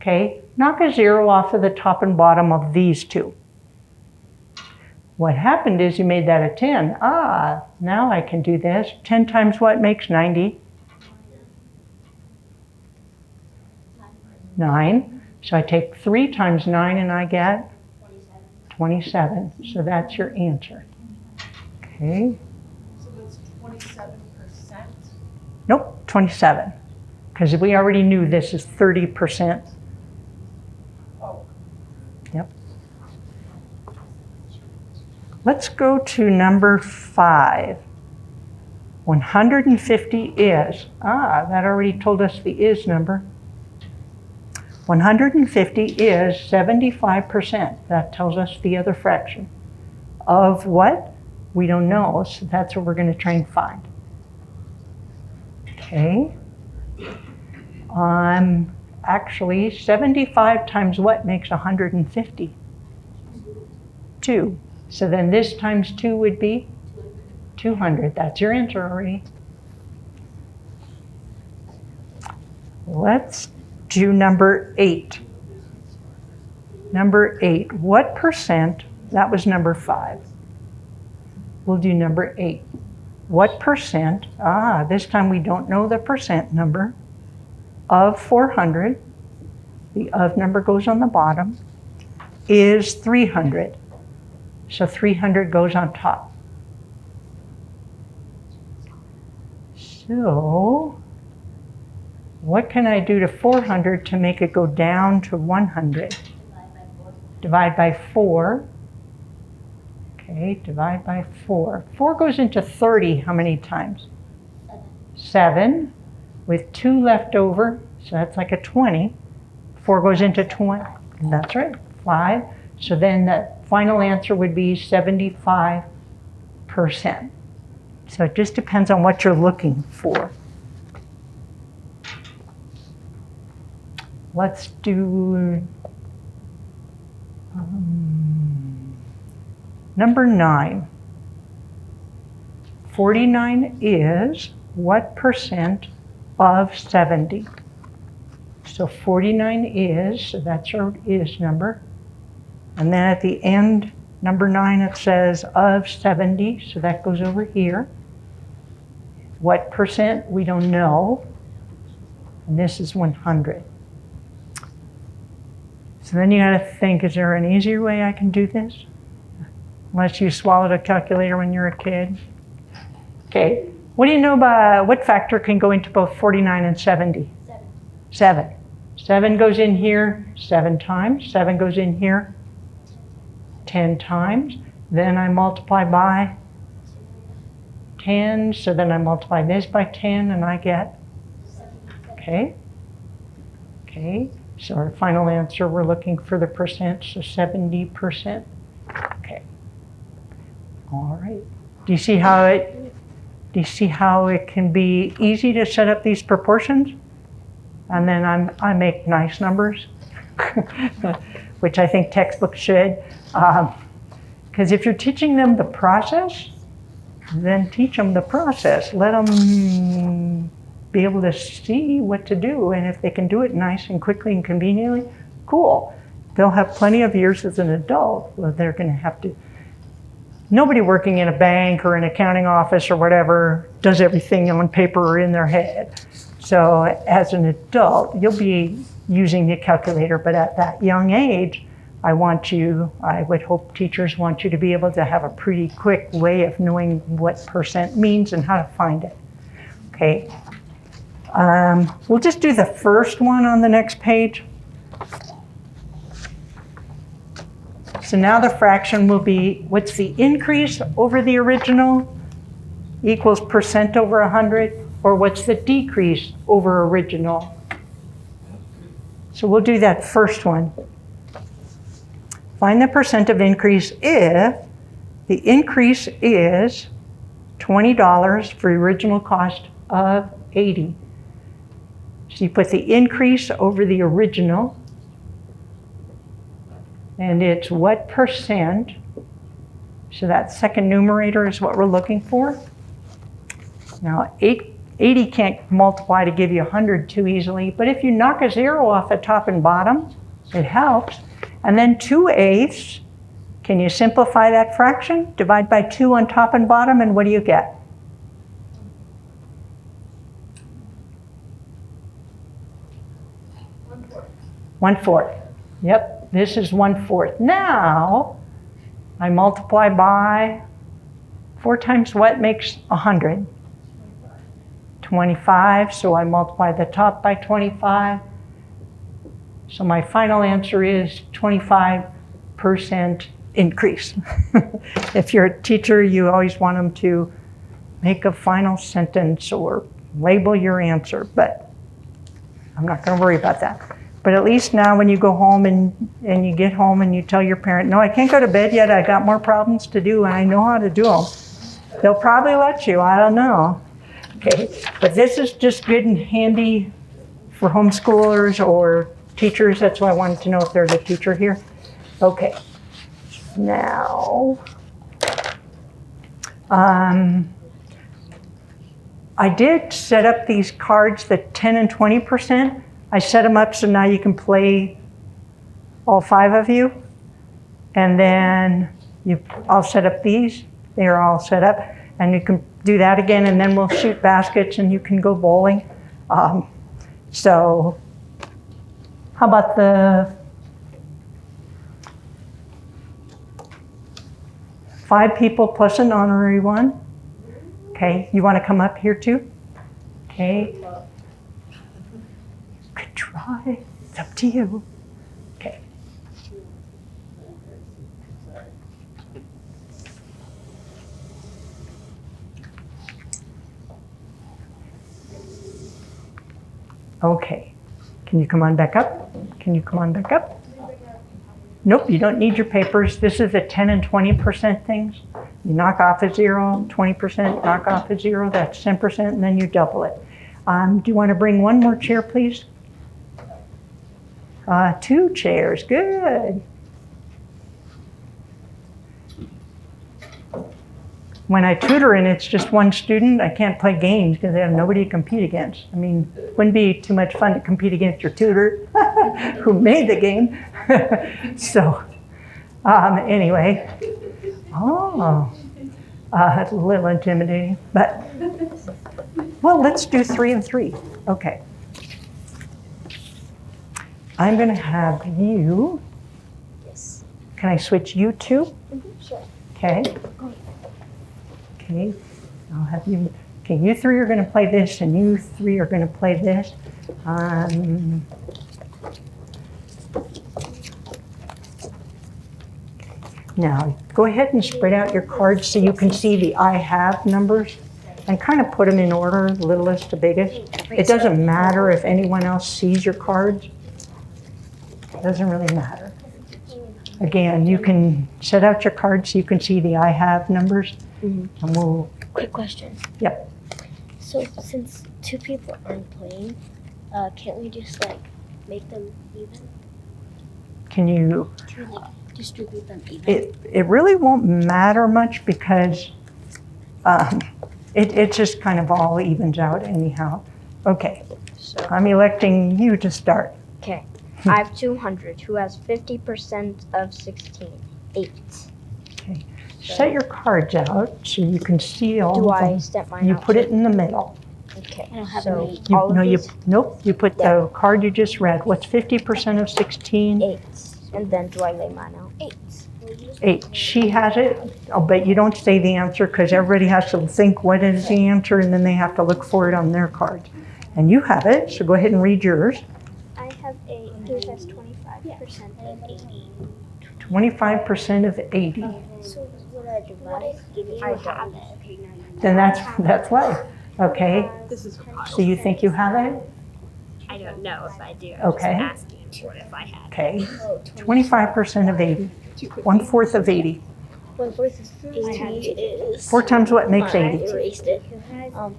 Okay, knock a 0 off of the top and bottom of these 2. What happened is you made that a 10. Now I can do this. 10 times what makes 90? 9. So I take 3 times 9 and I get? 27. So that's your answer. Okay. So that's 27%? Nope, 27. Because we already knew this is 30%. Oh. Yep. Let's go to number 5. 150 is, that already told us the is number. 150 is 75%. That tells us the other fraction. Of what? We don't know, so that's what we're going to try and find. Okay. Actually, 75 times what makes 150? 2. So then this times 2 would be 200. That's your answer already. Let's do number 8. Number 8. What percent? That was number 5. We'll do number 8. What percent? This time we don't know the percent number. Of 400, the of number goes on the bottom, is 300. So 300 goes on top. So what can I do to 400 to make it go down to 100? Divide by 4. Okay, divide by 4. 4 goes into 30 how many times? 7. With 2 left over, so that's like a 20. 4 goes into 20. That's right, 5. So then the final answer would be 75%. So it just depends on what you're looking for. Let's do number 9. 49 is what percent of 70? So 49 is, so that's your is number. And then at the end, number 9, it says of 70, so that goes over here. What percent? We don't know. And this is 100. So then you gotta think, is there an easier way I can do this? Unless you swallowed a calculator when you were a kid. Okay, what do you know about, what factor can go into both 49 and 70? 7. 7 goes in here 7 times. 7 goes in here 10 times. Then I multiply by 10. So then I multiply this by 10 and I get, okay. So our final answer, we're looking for the percent, so 70%. Okay. All right. Do you see how it can be easy to set up these proportions? And then I make nice numbers, which I think textbooks should. Because if you're teaching them the process, then teach them the process. Let them be able to see what to do. And if they can do it nice and quickly and conveniently, cool. They'll have plenty of years as an adult where they're going to have to. Nobody working in a bank or an accounting office or whatever does everything on paper or in their head. So as an adult, you'll be using the calculator, but at that young age, I would hope teachers want you to be able to have a pretty quick way of knowing what percent means and how to find it. Okay. We'll just do the first one on the next page. So now the fraction will be, what's the increase over the original equals percent over 100, or what's the decrease over original? So we'll do that first one. Find the percent of increase if the increase is $20 for original cost of 80. So you put the increase over the original, and it's what percent. So that second numerator is what we're looking for. Now 80 can't multiply to give you 100 too easily, but if you knock a zero off the top and bottom, it helps. And then 2/8, can you simplify that fraction? Divide by 2 on top and bottom, and what do you get? One-fourth. Yep, this is 1/4. Now, I multiply by 4 times what makes 100? 25, so I multiply the top by 25. So my final answer is 25% increase. If you're a teacher, you always want them to make a final sentence or label your answer, but I'm not going to worry about that. But at least now when you go home and you get home and you tell your parent, no, I can't go to bed yet, I got more problems to do and I know how to do them. They'll probably let you, I don't know. Okay, but this is just good and handy for homeschoolers or teachers. That's why I wanted to know if there's a teacher here. Okay, now, I did set up these cards, the 10 and 20%. I set them up so now you can play, all 5 of you. And then I'll set up these. They're all set up. And you can do that again, and then we'll shoot baskets and you can go bowling. So how about the 5 people plus an honorary one? Okay, you want to come up here too? Okay. Good try. It's up to you. Okay. Okay. Can you come on back up? Can you come on back up? Nope, you don't need your papers. This is the 10 and 20% things. You knock off a 0, 20%, knock off a 0, that's 10%, and then you double it. Do you want to bring one more chair, please? 2 chairs, good. When I tutor and it's just one student, I can't play games because they have nobody to compete against. I mean, it wouldn't be too much fun to compete against your tutor who made the game. So, anyway, it's a little intimidating, but, well, let's do 3 and 3. Okay. I'm going to have you. Yes. Can I switch you two? Sure. Okay. Okay. I'll have you. Okay, you 3 are going to play this, and you 3 are going to play this. Now, go ahead and spread out your cards so you can see the I have numbers and kind of put them in order, littlest to biggest. It doesn't matter if anyone else sees your cards. doesn't really matter. Again, you can set out your cards so you can see the I have numbers. And we'll, Quick question. Yep. So since two people aren't playing, can't we just like make them even? can you, Can we like distribute them even? it really won't matter much because it just kind of all evens out anyhow. Okay, So I'm electing you to start. okay, I have 200. Who has 50% of 16? 8. Set your cards out so you can see all Do of I them. step mine You out? put it in the middle. Okay. I don't have So any. You, all of no, you, these nope, you put the card you just read. What's 50% of 16? 8, and then do I lay mine out? 8. She has it. Oh, but you don't say the answer because everybody has to think what is the answer and then they have to look for it on their cards. And you have it, so go ahead and read yours. I have 8. Who has 25% of 80? 25% of 80. So would I divide? I have it. Then that's life. Okay. So you think you have it? I don't know if I do. Okay. I'm just asking for if I had. Okay. 25% of 80. 1/4 of 80. 1/4 of 80 is. 4 times what makes 80? Erased it.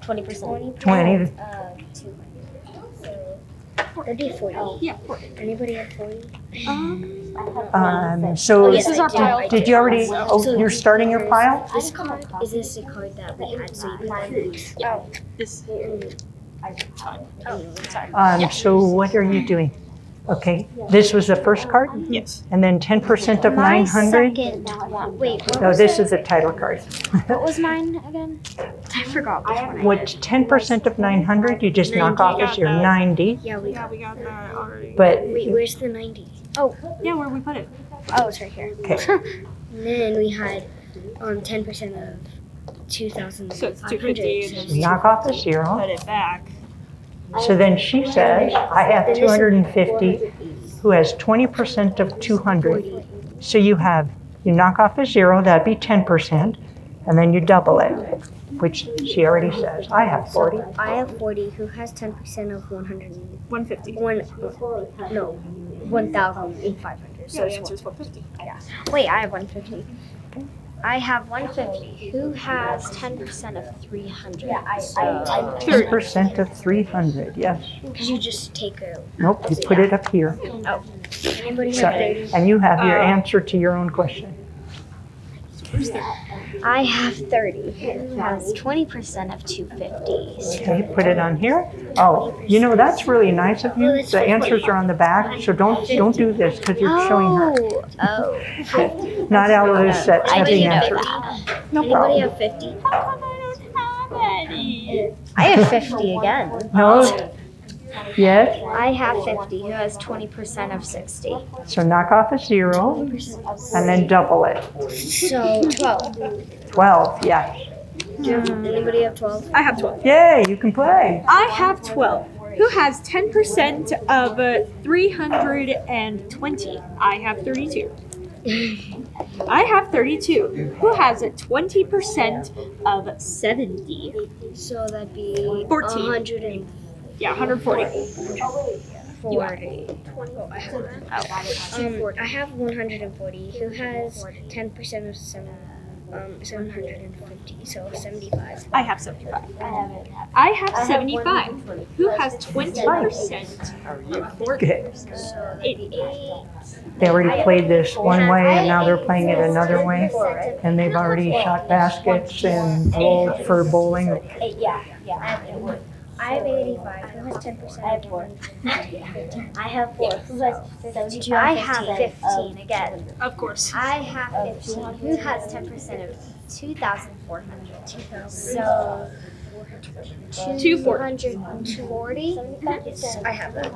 20%. 20. That'd be 40. Yeah, 40. Anybody have 40? So This is our pile. did you already, oh, you're starting your pile? This card, is this a card that we had so you could This. So what are you doing? Okay, this was the first card? Yes. And then 10% of 900? second one. Wait, what No, was this it? is the title card. What was mine again? I forgot which one. What's 10% of 900? You just knock off as your 90. Yeah, we Yeah, got. we got that already. But, Wait, where's the 90? Yeah, where we put it? Oh, it's right here. okay, And then we had 10% of 2,500. So it's 250. knock off a 0. Put it back. So then she says, I have 250, who has 20% of 200. So you knock off a 0, that'd be 10%, and then you double it, which she already says. I have 40. I have 40. Who has 10% of 100? 150. 1,500. So the answer is 150. Wait, I have 150. I have 150. Who has 10% of 300? Yeah, I 10% of 300, yes. Because you just take a. Nope, you put it up here. Anybody have Sorry. 30? And you have your answer to your own question. I have 30. Who has 20% of 250? Okay, put it on here. Oh, you know, that's really nice of you. The answers are on the back, so don't do this because you're showing her. Oh. Not Alice that I has the didn't know answer. that. No Anybody problem. have 50? How come I don't have any? I have 50 again. No? Yes? I have 50. Who has 20% of 60? So knock off a 0 and then double it. So 12. 12, yes. Anybody have 12? I have 12. Yay, you can play. I have 12. Who has 10% of 320? I have 32. I have 32. Who has 20% of 70? So that'd be 14. 140. Yeah, 140. Oh, I have that. I have 140. Who has 10% of 750? So 75. I have 75. I have 75. Who has 20% of 40? Okay. 88. They already played this one way and now they're playing it another way. And they've already shot baskets and rolled for bowling. I have 85. Who has 10%? I have 4. I have 4. Who has 50? I have 15 again. Of course. I have 15. Who has 10% of 2,400? So 240. 240? I have that.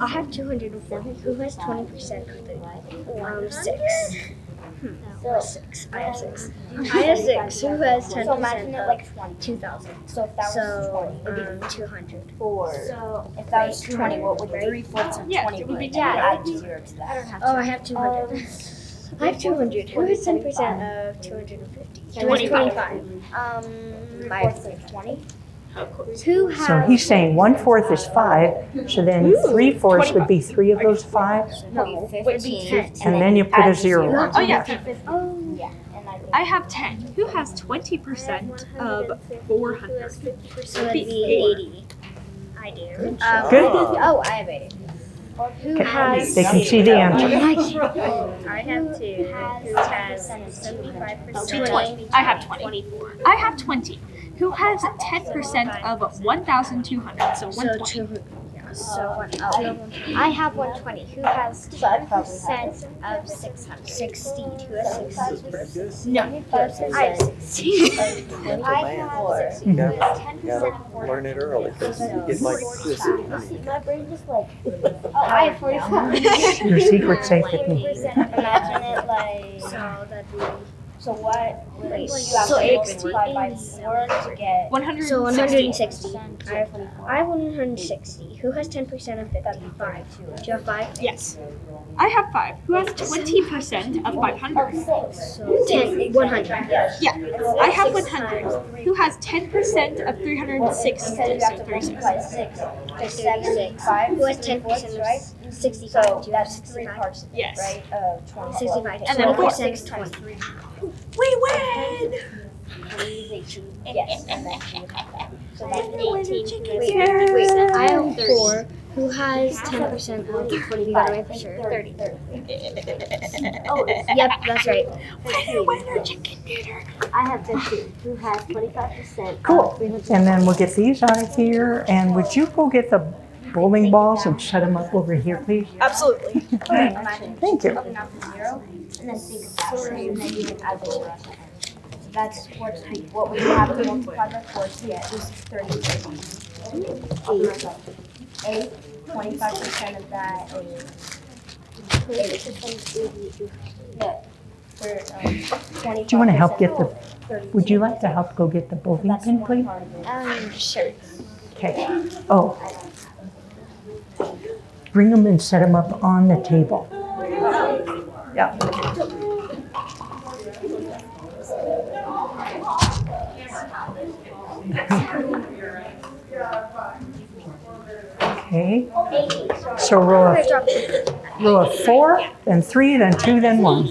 I have 240. Who has 20% of the 6? 6. I have 6. I have 6. Who has 10% So imagine it like of 20. 2,000? So if that was 20, 200. 4. So if that was 20, what would 3/4 of Yeah, 20 it would be be? 200. Add 0 to that. Oh, I have 200. I have 200. Who has 10% of 250? 25. 25. I have 20. Who has? So he's saying 1/4 is 5, so then 3/4 would be 3 of those 5, No, 15. and then you put a 0 on. Oh, yeah. Oh, yeah. And I have 10. Who has 20% of 400? So that'd be 80. I do. Good. Oh, I have 80. Who Okay. has? They can see the answer. I have 2. Who has 75%? 20. I have 20. I have 20. Who has 10% of 1,200? So 120. I have 120. Who has 10% of 600? 60. Who has 60? No. I have 60. I have 60. Who has 10% of 400? Learn it early because you get like this. My brain just like. Oh, I have 45. Your secret's safe with me. Imagine it like. So that'd be. So what? Wait, So so 60 by 4 to get. 160. So 160. I have 160. Who has 10% of 55? Do you have 5? Yes. I have 5. Who has 20% of 500? So 10. 100. Yeah. I have 100. Who has 10% of 360? So 36. 76. Who has 10% of 65? So that's 3 parts, Yes. right, of 25. 65. And then 4. 6 times 3. We win! Yes. So that's 18. Wait, I have 4. Who has 10% of 25? Sure. 30. Yep, that's right. Winner, chicken dinner. I have 50. Who has 25%? Cool. And then we'll get these out of here. And would you go get the bowling balls and set them up over here, please? Absolutely. Thank you. And then think about it. And then you can add the zero. That's what we have to multiply by 4 to get is 30. 8. 25% of that is 8. Yeah. Do Do you want to help get the, would you like to help go get the bowling pin, please? Sure. Okay. Oh. Bring them and set them up on the table. Yeah. Okay. So row of 4, then 3, then 2, then 1.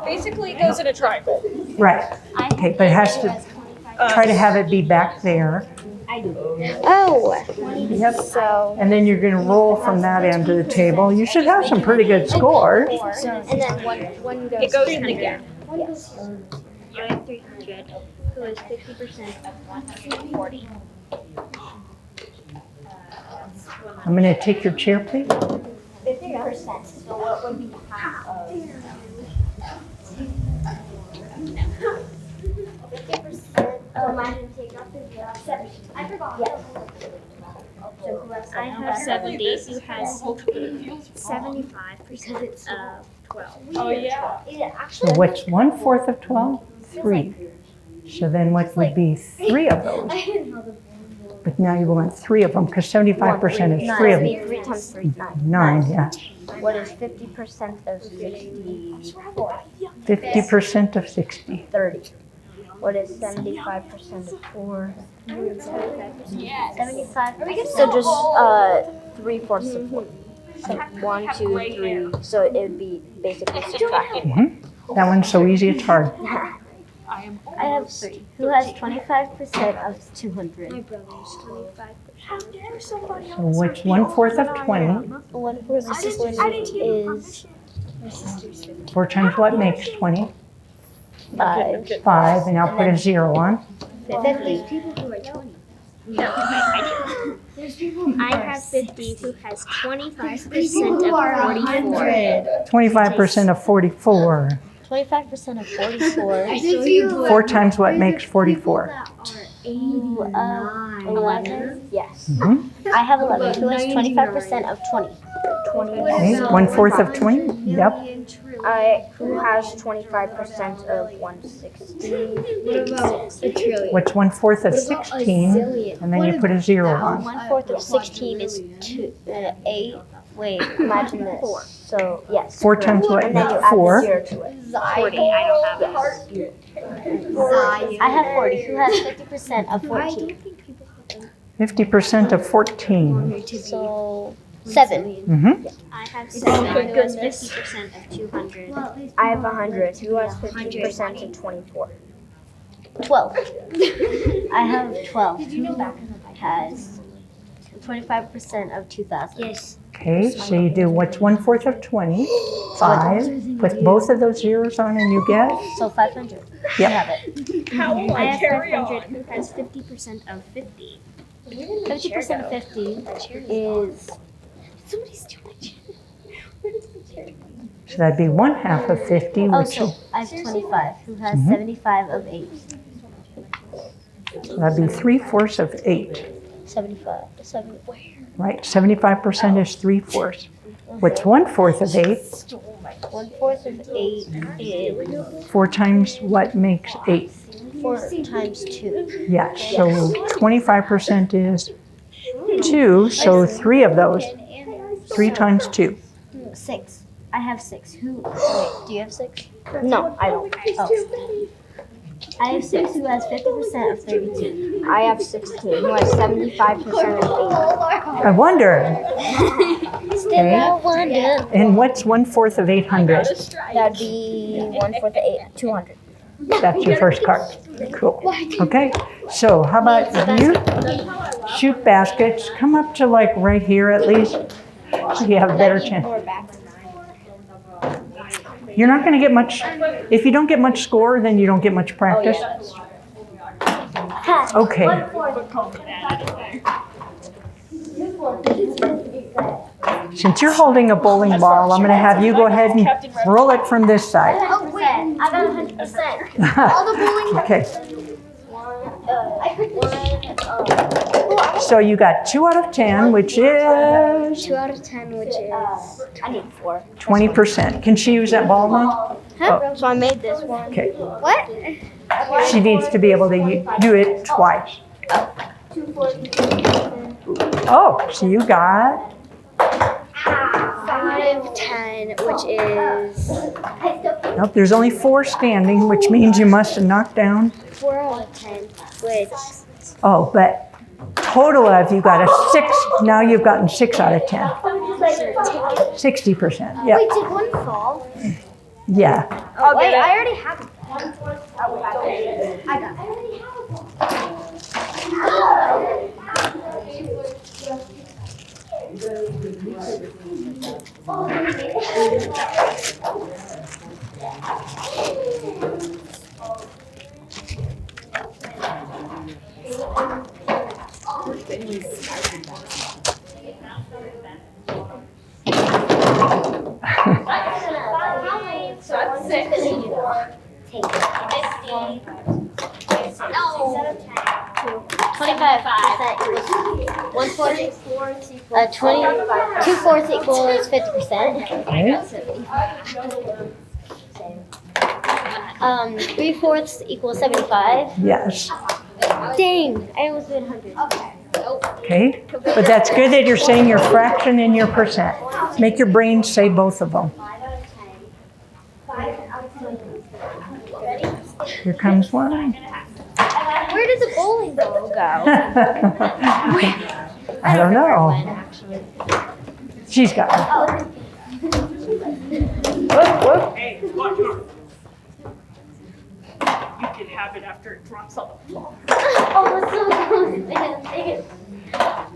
Basically, it goes in a triangle. Right. Okay, but it has to try to have it be back there. Oh. Yep. So. And then you're going to roll from that end to the table. You should have some pretty good scores. And then one goes. It goes in the gap. Yes. I have 300. Who is 50% of 140? I'm going to take your chair, please. 50%. So what would be half of? 50%. Oh, imagine take off the 7. I forgot. Yes. I have 70. Who has 75% of 12? Oh, yeah. So what's 1/4 of 12? 3. So then what would be 3 of those? But now you want 3 of them because 75% is 3 of them. 3 times 3, 9. 9, yeah. What is 50% of 60? 50% of 60. 30. What is 75% of 4? 75. So just 3/4 of 4. So 1, 2, 3. So it would be basically subtracting. That one's so easy it's hard. I have 3. Who has 25% of 200? My brother's 25%. How dare somebody So what's 1/4 of 20? 1/4 of 20 is. 4 times what makes 20? 5. 5, and I'll put a 0 on. 50. People who are 20. No, I have 50. Who has 25% of 44? 25% of 44. 25% of 44. 4 times what makes 44? 11. Yes. Mhm. I have 11. Who has 25% of 20? Okay, 1/4 of 20? Yep. Who has 25% of 160? What's 1/4 of 16? And then you put a 0 on. 1/4 of 16 is 8. Wait, imagine this. So, yes. 4 times what And then you makes add the 4? 0 to it. 40. I don't have it. I have 40. Who has 50% of 14? 50% of 14. So 7. Mm-hmm. I have 7. Who has 50% of 200? I have 100. Who has 50% of 24? 12. I have 12. Who has 25% of 2,000? Yes. Okay, so you do what's 1/4 of 20? 5. Put both of those zeros on and you get? So 500. Yep. I have it. How will I I have carry 500. on? Who has 50% of 50? 50% of 50 is. Somebody's too much. So that'd be 1/2 of 50, Oh, which so is, I have 25. Who has Mhm. 75 of 8? that'd be 3/4 of 8, 75. Where? right? 75% is 3/4. What's 1/4 of 8? 1/4 of 8 is 4 times what makes 8? 4 times 2. Yes, so 25% is 2, so 3 of those. 3 times 2. 6. I have 6. Wait, do you have 6? No, I don't. Oh. I have 6. Who has 50% of 32? I have 16. Who has 75% of I wonder. Still Okay. no wonder. And what's 1/4 of 800? 8? That'd be 1/4 of 8. 200. That's your first card. Cool. Okay, so how about you shoot baskets? Come up to like right here at least, so you have a better chance. You're not going to get much, if you don't get much score, then you don't get much practice. Okay. Since you're holding a bowling ball, I'm going to have you go ahead and roll it from this side. Oh, wait. I got 100%. All the bowling. Okay. So you got 2 out of 10, which is 2 out of 10, which is I need 4. 20%. Can she use that ball now? Oh, So I made this one. okay. what? She needs to be able to do it twice. Oh, so you got 5, 10, which is nope, there's only 4 standing, which means you must have knocked down. 4 out of 10, which Oh, but total of you got a 6. Now you've gotten 6 out of 10. 60%. Yeah. Wait, did one fall? Yeah. Oh, wait, I already have one. I got it. So that's 6. Take 50. 25% equals 1/4. 2/4 equals 50%. Okay. 3/4 equals 75. Yes. Dang, I almost did 100. Okay. But that's good that you're saying your fraction and your percent. Make your brain say both of them. Here comes one. Where did the bowling ball go? I don't know. She's got one. Whoop, whoop. Hey, watch her. You can have it after it drops on the floor. Oh, it's so close.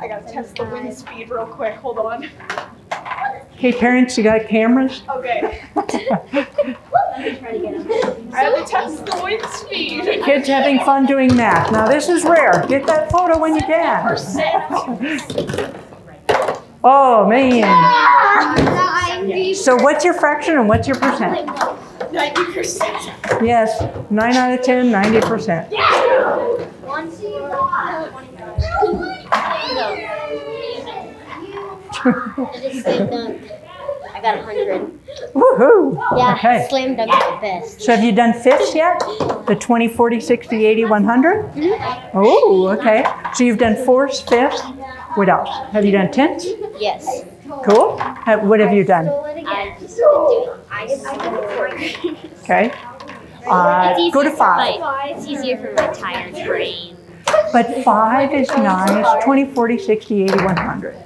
I gotta test the wind speed real quick. Hold on. Okay, parents, you got cameras? Okay. I have to test the wind speed. Kids having fun doing math. Now, this is rare. Get that photo when you can. Oh, man. So what's your fraction and what's your percent? 90%. Yes, 9 out of 10, 90%. I got 100. Woohoo! Yeah, Okay. slam dunk the best. So have you done fifths yet? The 20, 40, 60, 80, 100? Oh, okay. So you've done fourths, fifths. What else? Have you done tenths? Yes. Cool. What have you done? I just did Okay. Go to 5. It's easier for my tired brain. But 5 is nice, 20, 40, 60, 80, 100.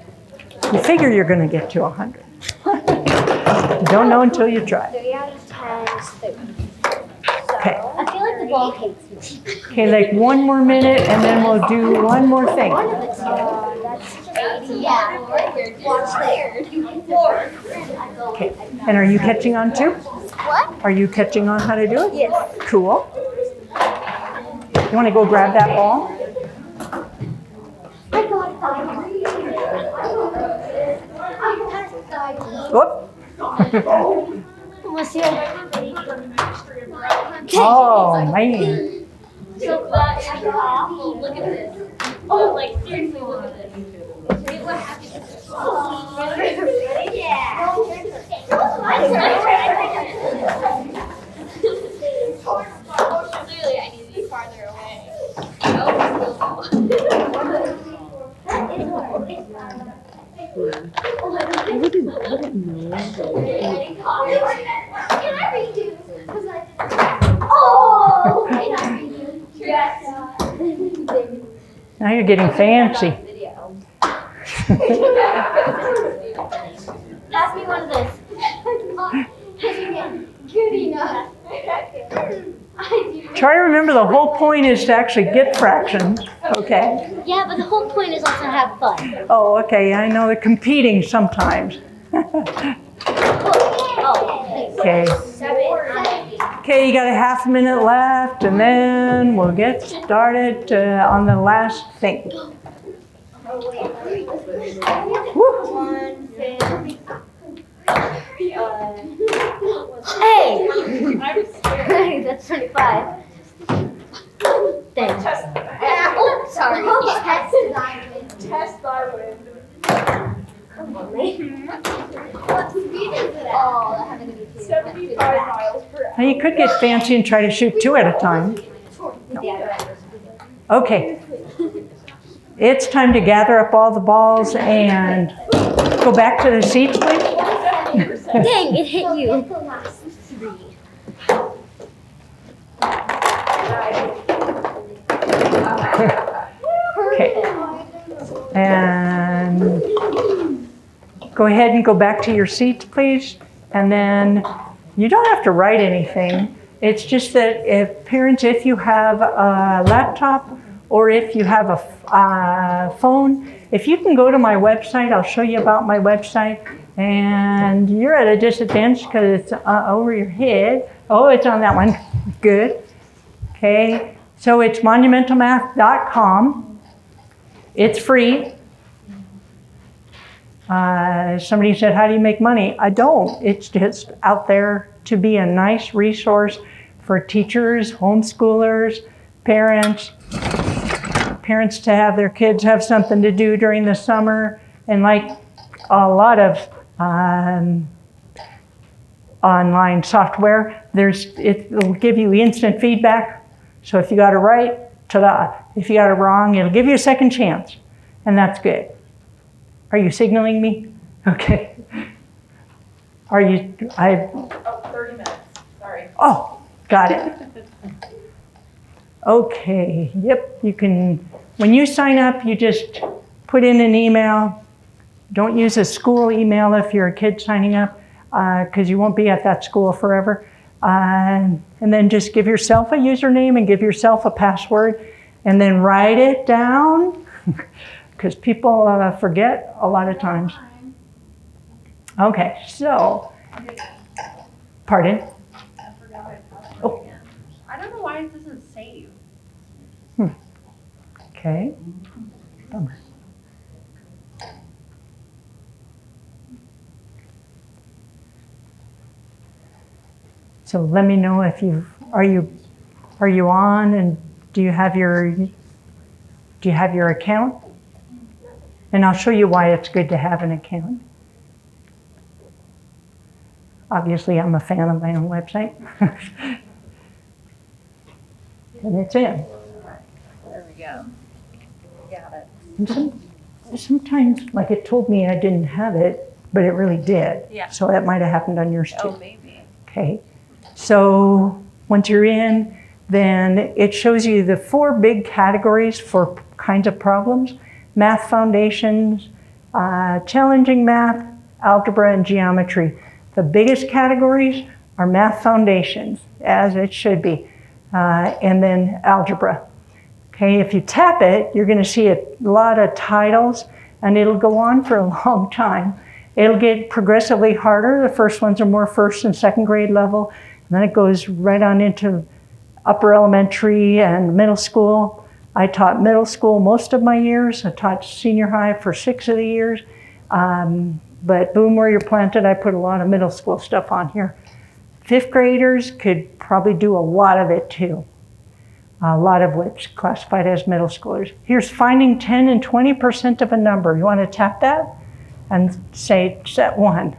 You figure you're going to get to 100. You don't know until you try. 3 out of 10 is 30. Okay. I feel like the ball hates me. Okay, like 1 more minute and then we'll do one more thing. That's 80. Yeah. Okay. And are you catching on too? What? Are you catching on how to do it? Yes. Cool. You want to go grab that ball? Whoop. What's your? Oh, man. So that is awful. Look at this. Oh, like seriously, look at this. Wait, what happened? Yeah. Clearly, I need to be farther away. Can I redo? Yes. Now you're getting fancy. Pass me one of this. Good enough. Try to remember the whole point is to actually get fractions. Okay. Yeah, but the whole point is also to have fun. Oh, okay. I know they're competing sometimes. Okay. Okay, you got a half minute left, and then we'll get started on the last thing. Hey! That's 25. Thanks. Oh, sorry. Test thy wind. What speed is it at? Oh, that happened to be 75 miles per hour. Now you could get fancy and try to shoot 2 at a time. Okay. It's time to gather up all the balls and go back to the seats, please. Dang, it hit you. Okay. And go ahead and go back to your seats, please. And then you don't have to write anything. It's just that if parents, if you have a laptop or if you have a phone, if you can go to my website, I'll show you about my website. And you're at a disadvantage because it's over your head. Oh, it's on that one. Good. Okay. So it's monumentalmath.com. It's free. Somebody said, how do you make money? I don't. It's just out there to be a nice resource for teachers, homeschoolers, parents to have their kids have something to do during the summer. And like a lot of online software, it'll give you instant feedback. So if you got it right, ta-da. If you got it wrong, it'll give you a second chance. And that's good. Are you signaling me? Okay. Are you, Oh, 30 minutes. Sorry. oh, got it. Okay, yep, you can, when you sign up, you just put in an email. Don't use a school email if you're a kid signing up, because you won't be at that school forever. And then just give yourself a username and give yourself a password, and then write it down, because people forget a lot of times. Okay, so, pardon? I forgot it. Oh. I don't know why it doesn't save. Okay, bummer. So let me know if are you on, and do you have your account? And I'll show you why it's good to have an account. Obviously, I'm a fan of my own website. And it's in. There we go. Got it. And sometimes, like it told me I didn't have it, but it really did. Yeah. So that might have happened on yours too. Oh, maybe. Okay. So once you're in, then it shows you the 4 big categories for kinds of problems: math foundations, challenging math, algebra, and geometry. The biggest categories are math foundations, as it should be, and then algebra. Okay, if you tap it, you're going to see a lot of titles, and it'll go on for a long time. It'll get progressively harder. The first ones are more first and second grade level, and then it goes right on into upper elementary and middle school. I taught middle school most of my years. I taught senior high for 6 of the years. But boom, where you're planted, I put a lot of middle school stuff on here. 5th graders could probably do a lot of it too. A lot of which classified as middle schoolers. Here's finding 10 and 20% of a number. You want to tap that and say set 1.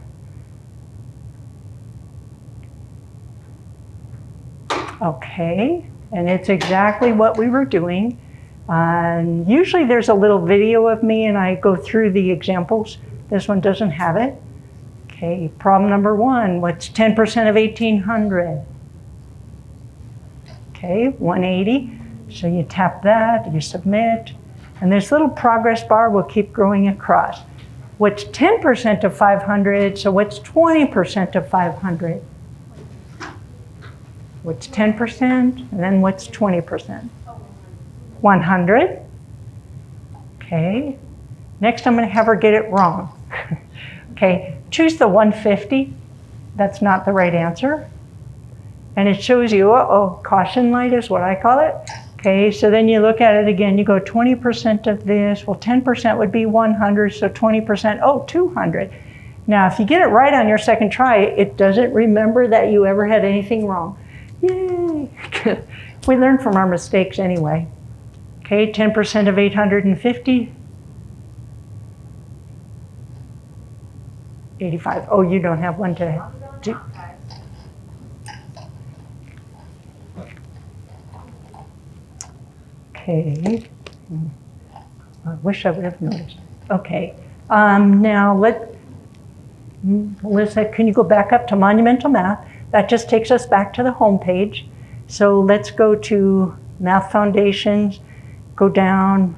Okay, and it's exactly what we were doing. Usually there's a little video of me and I go through the examples. This one doesn't have it. Okay, problem number 1, what's 10% of 1,800? Okay, 180. So you tap that, you submit, and this little progress bar will keep growing across. What's 10% of 500? So what's 20% of 500? What's 10%? And then what's 20%? 100. Okay. Next, I'm going to have her get it wrong. Okay, choose the 150. That's not the right answer. And it shows you, caution light is what I call it. Okay, so then you look at it again, you go 20% of this, well 10% would be 100, so 20%, 200. Now if you get it right on your second try, it doesn't remember that you ever had anything wrong. Yay! We learn from our mistakes anyway. Okay, 10% of 850. 85. Oh, you don't have one to do. Okay. I wish I would have noticed. Okay. Now Melissa, can you go back up to Monumental Math? That just takes us back to the home page. So let's go to Math Foundations, go down.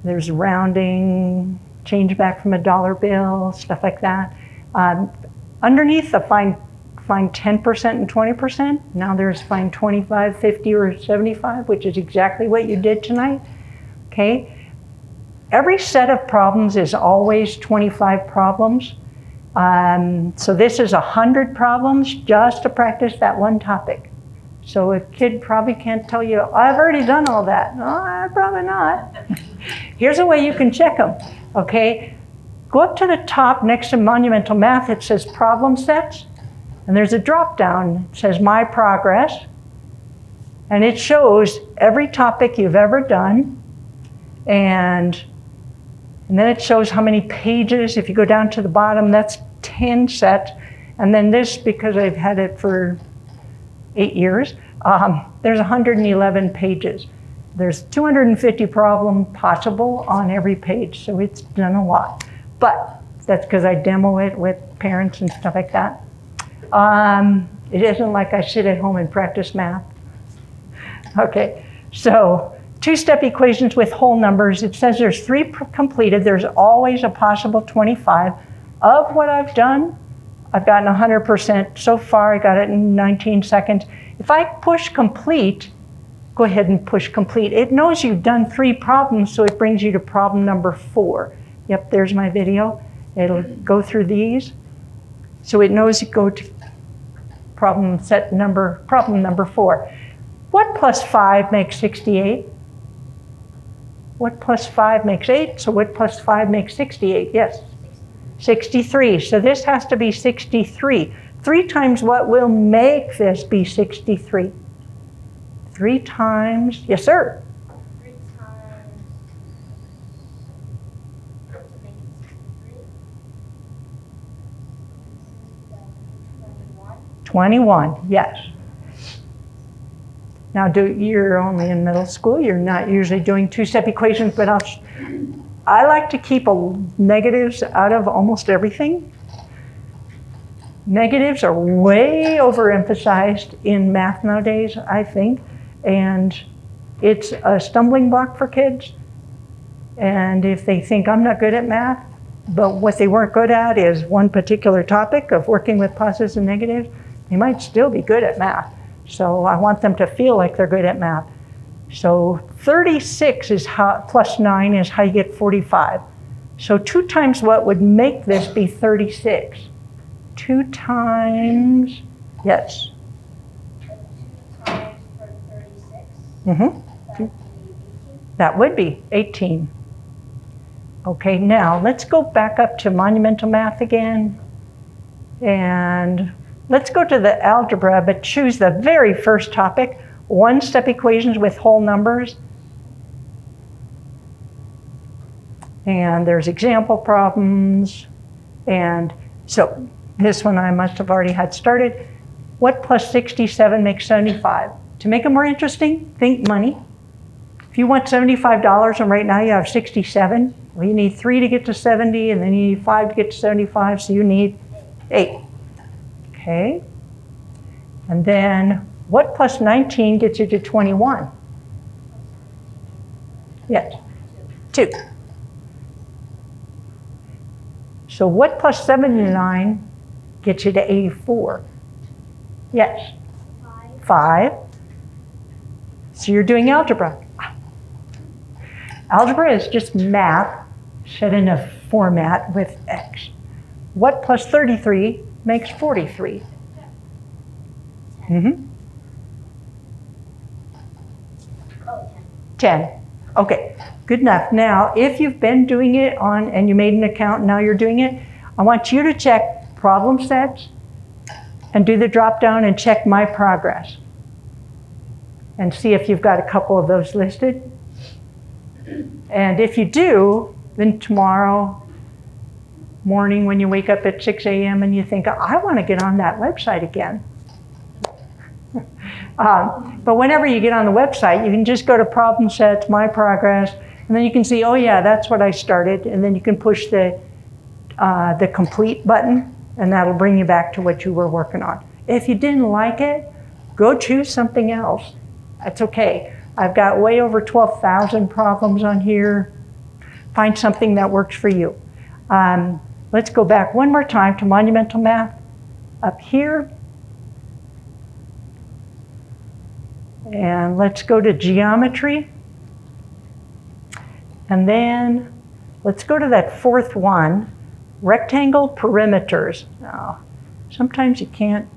There's rounding, change back from a dollar bill, stuff like that. Underneath the find 10% and 20%, now there's find 25, 50, or 75, which is exactly what you did tonight. Okay. Every set of problems is always 25 problems. So this is 100 problems just to practice that one topic. So a kid probably can't tell you, I've already done all that. No, probably not. Here's a way you can check them. Okay, go up to the top next to Monumental Math. It says problem sets. And there's a drop down. It says my progress. And it shows every topic you've ever done. And then it shows how many pages. If you go down to the bottom, that's 10 sets. And then this, because I've had it for 8 years, there's 111 pages. There's 250 problems possible on every page, so it's done a lot. But that's because I demo it with parents and stuff like that. It isn't like I sit at home and practice math. Okay, so 2-step equations with whole numbers. It says there's 3 completed. There's always a possible 25. Of what I've done, I've gotten 100%. So far, I got it in 19 seconds. If I push complete, go ahead and push complete. It knows you've done 3 problems, so it brings you to problem number 4. Yep, there's my video. It'll go through these. So it knows you go to problem number 4. What plus 5 makes 68? What plus 5 makes 8? So what plus 5 makes 68? Yes. 63. So this has to be 63. 3 times what will make this be 63? 3 times, yes sir? 3 times 21, yes. Now you're only in middle school, you're not usually doing 2-step equations, but I like to keep negatives out of almost everything. Negatives are way overemphasized in math nowadays, I think, and it's a stumbling block for kids. And if they think I'm not good at math, but what they weren't good at is one particular topic of working with positives and negatives, they might still be good at math. So I want them to feel like they're good at math. So 36 is how, plus 9 is how you get 45. So 2 times what would make this be 36? 2 times, yes. 2 times for 36. Mm-hmm. That would be 18. Okay, now let's go back up to monumental math again. And let's go to the algebra, but choose the very first topic, one-step equations with whole numbers. And there's example problems. And so this one I must have already had started. What plus 67 makes 75? To make it more interesting, think money. If you want $75 and right now you have 67, well, you need 3 to get to 70 and then you need 5 to get to 75, so you need 8. Okay. And then what plus 19 gets you to 21? Yes, 2. So what plus 79 gets you to 84? Yes, 5. So you're doing algebra. Algebra is just math set in a format with X. What plus 33 makes 43? Mm-hmm. 10. Okay, good enough. Now, if you've been doing it on, and you made an account and now you're doing it, I want you to check problem sets and do the drop down and check my progress. And see if you've got a couple of those listed. And if you do, then tomorrow morning when you wake up at 6 a.m. and you think, I want to get on that website again. But whenever you get on the website, you can just go to problem sets, my progress, and then you can see, oh yeah, that's what I started. And then you can push the complete button, and that'll bring you back to what you were working on. If you didn't like it, go choose something else. That's okay. I've got way over 12,000 problems on here. Find something that works for you. Let's go back one more time to monumental math up here. And let's go to geometry. And then let's go to that fourth one, rectangle perimeters. Oh, sometimes you can't.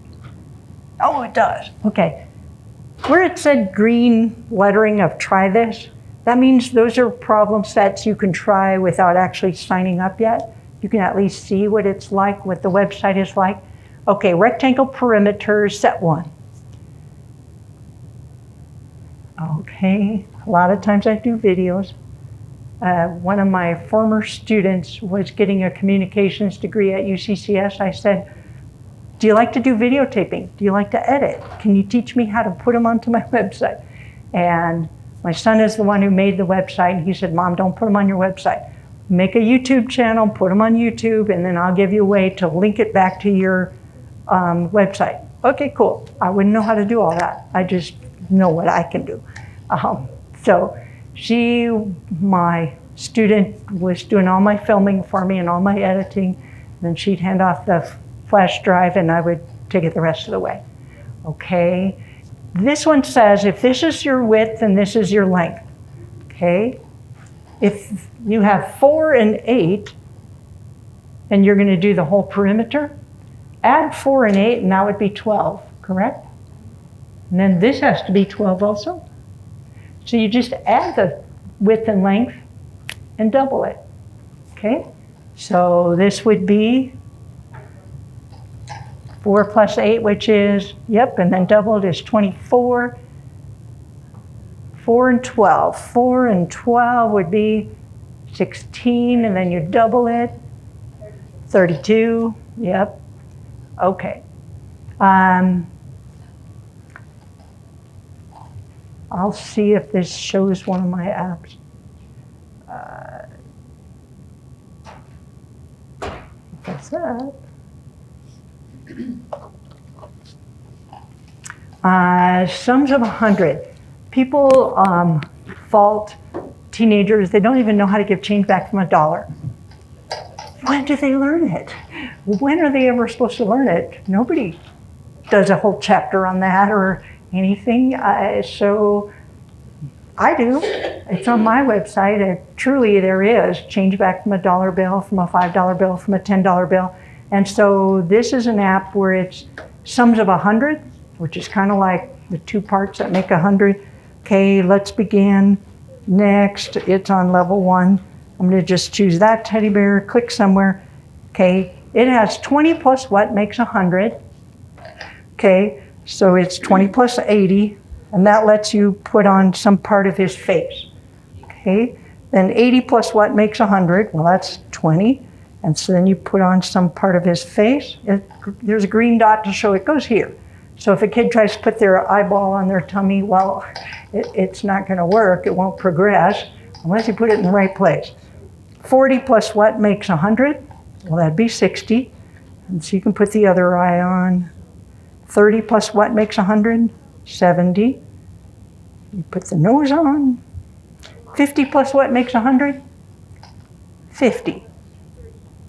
Oh, it does. Okay. Where it said green lettering of try this, that means those are problem sets you can try without actually signing up yet. You can at least see what it's like, what the website is like. Okay, rectangle perimeters, set 1. Okay, a lot of times I do videos. One of my former students was getting a communications degree at UCCS. I said, do you like to do videotaping? Do you like to edit? Can you teach me how to put them onto my website? And my son is the one who made the website, and he said, Mom, don't put them on your website. Make a YouTube channel, put them on YouTube, and then I'll give you a way to link it back to your website. Okay, cool. I wouldn't know how to do all that. I just know what I can do. So my student was doing all my filming for me and all my editing, and then she'd hand off the flash drive and I would take it the rest of the way. Okay, this one says if this is your width and this is your length, okay? If you have 4 and 8 and you're gonna do the whole perimeter, add 4 and 8 and that would be 12, correct? And then this has to be 12 also. So you just add the width and length and double it, okay? So this would be 4 plus 8, which is, yep, and then doubled is 24. 4 and 12. 4 and 12 would be 16, and then you double it. 32, yep. Okay. I'll see if this shows one of my apps. What's that? Sums of 100. People fault teenagers. They don't even know how to give change back from $1. When do they learn it? When are they ever supposed to learn it? Nobody does a whole chapter on that or anything. So I do. It's on my website. Truly there is change back from a $1 bill, from a $5 bill, from a $10 bill. And so this is an app where it's sums of 100, which is kind of like the two parts that make 100. Okay, let's begin. Next, it's on level 1. I'm going to just choose that teddy bear, click somewhere. Okay, it has 20 plus what makes 100. Okay, so it's 20 plus 80, and that lets you put on some part of his face. Okay, then 80 plus what makes 100? Well, that's 20. And so then you put on some part of his face. There's a green dot to show it goes here. So if a kid tries to put their eyeball on their tummy, well, it's not going to work. It won't progress unless you put it in the right place. 40 plus what makes 100? Well, that'd be 60. And so you can put the other eye on. 30 plus what makes 100? 70. You put the nose on. 50 plus what makes 100? 50.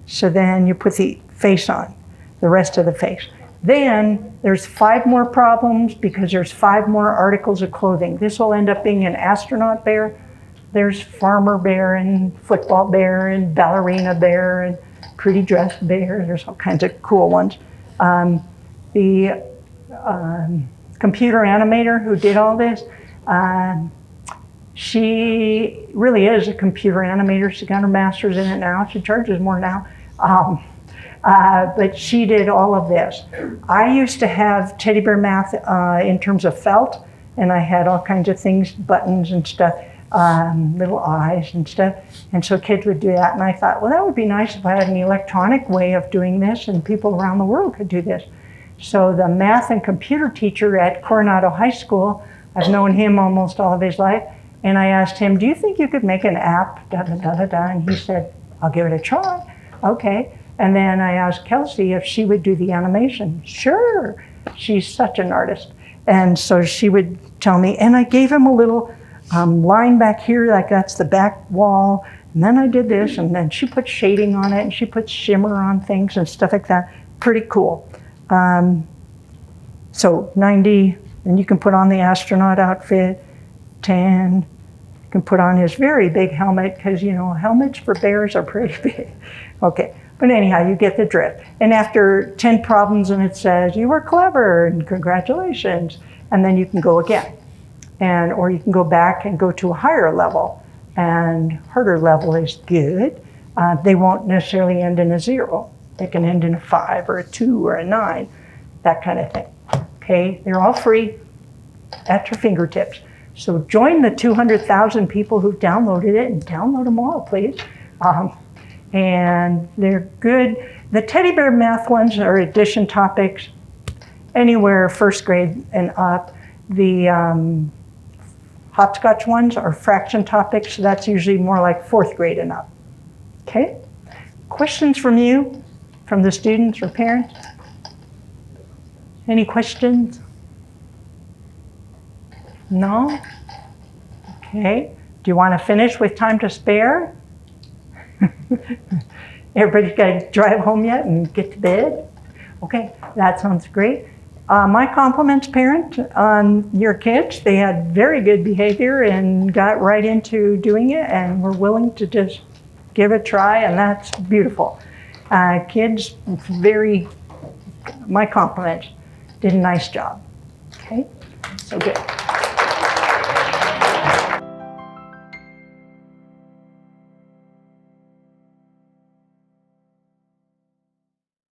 So then you put the face on, the rest of the face. Then there's 5 more problems because there's 5 more articles of clothing. This will end up being an astronaut bear. There's farmer bear and football bear and ballerina bear and pretty dressed bear. There's all kinds of cool ones. The computer animator who did all this, she really is a computer animator. She got her master's in it now. She charges more now. But she did all of this. I used to have teddy bear math in terms of felt, and I had all kinds of things, buttons and stuff, little eyes and stuff. And so kids would do that. And I thought, well, that would be nice if I had an electronic way of doing this and people around the world could do this. So the math and computer teacher at Coronado High School, I've known him almost all of his life, and I asked him, do you think you could make an app, da-da-da-da-da? And he said, I'll give it a try. Okay. And then I asked Kelsey if she would do the animation. Sure. She's such an artist. And so she would tell me, and I gave him a little line back here, like that's the back wall. And then I did this, and then she put shading on it, and she put shimmer on things and stuff like that. Pretty cool. So 90, and you can put on the astronaut outfit. 10, you can put on his very big helmet, because, you know, helmets for bears are pretty big. Okay, but anyhow, you get the drift. And after 10 problems, and it says, you were clever, and congratulations, and then you can go again. Or you can go back and go to a higher level, and harder level is good. They won't necessarily end in a 0. They can end in a 5 or a 2 or a 9, that kind of thing. Okay, they're all free at your fingertips. So join the 200,000 people who've downloaded it, and download them all, please. And they're good. The teddy bear math ones are addition topics, anywhere first grade and up. The hopscotch ones are fraction topics, so that's usually more like 4th grade and up. Okay? Questions from you, from the students or parents? Any questions? No? Okay. Do you want to finish with time to spare? Everybody's got to drive home yet and get to bed? Okay, that sounds great. My compliments, parent, on your kids. They had very good behavior and got right into doing it and were willing to just give it a try, and that's beautiful. Kids, my compliments, did a nice job. Okay, so good.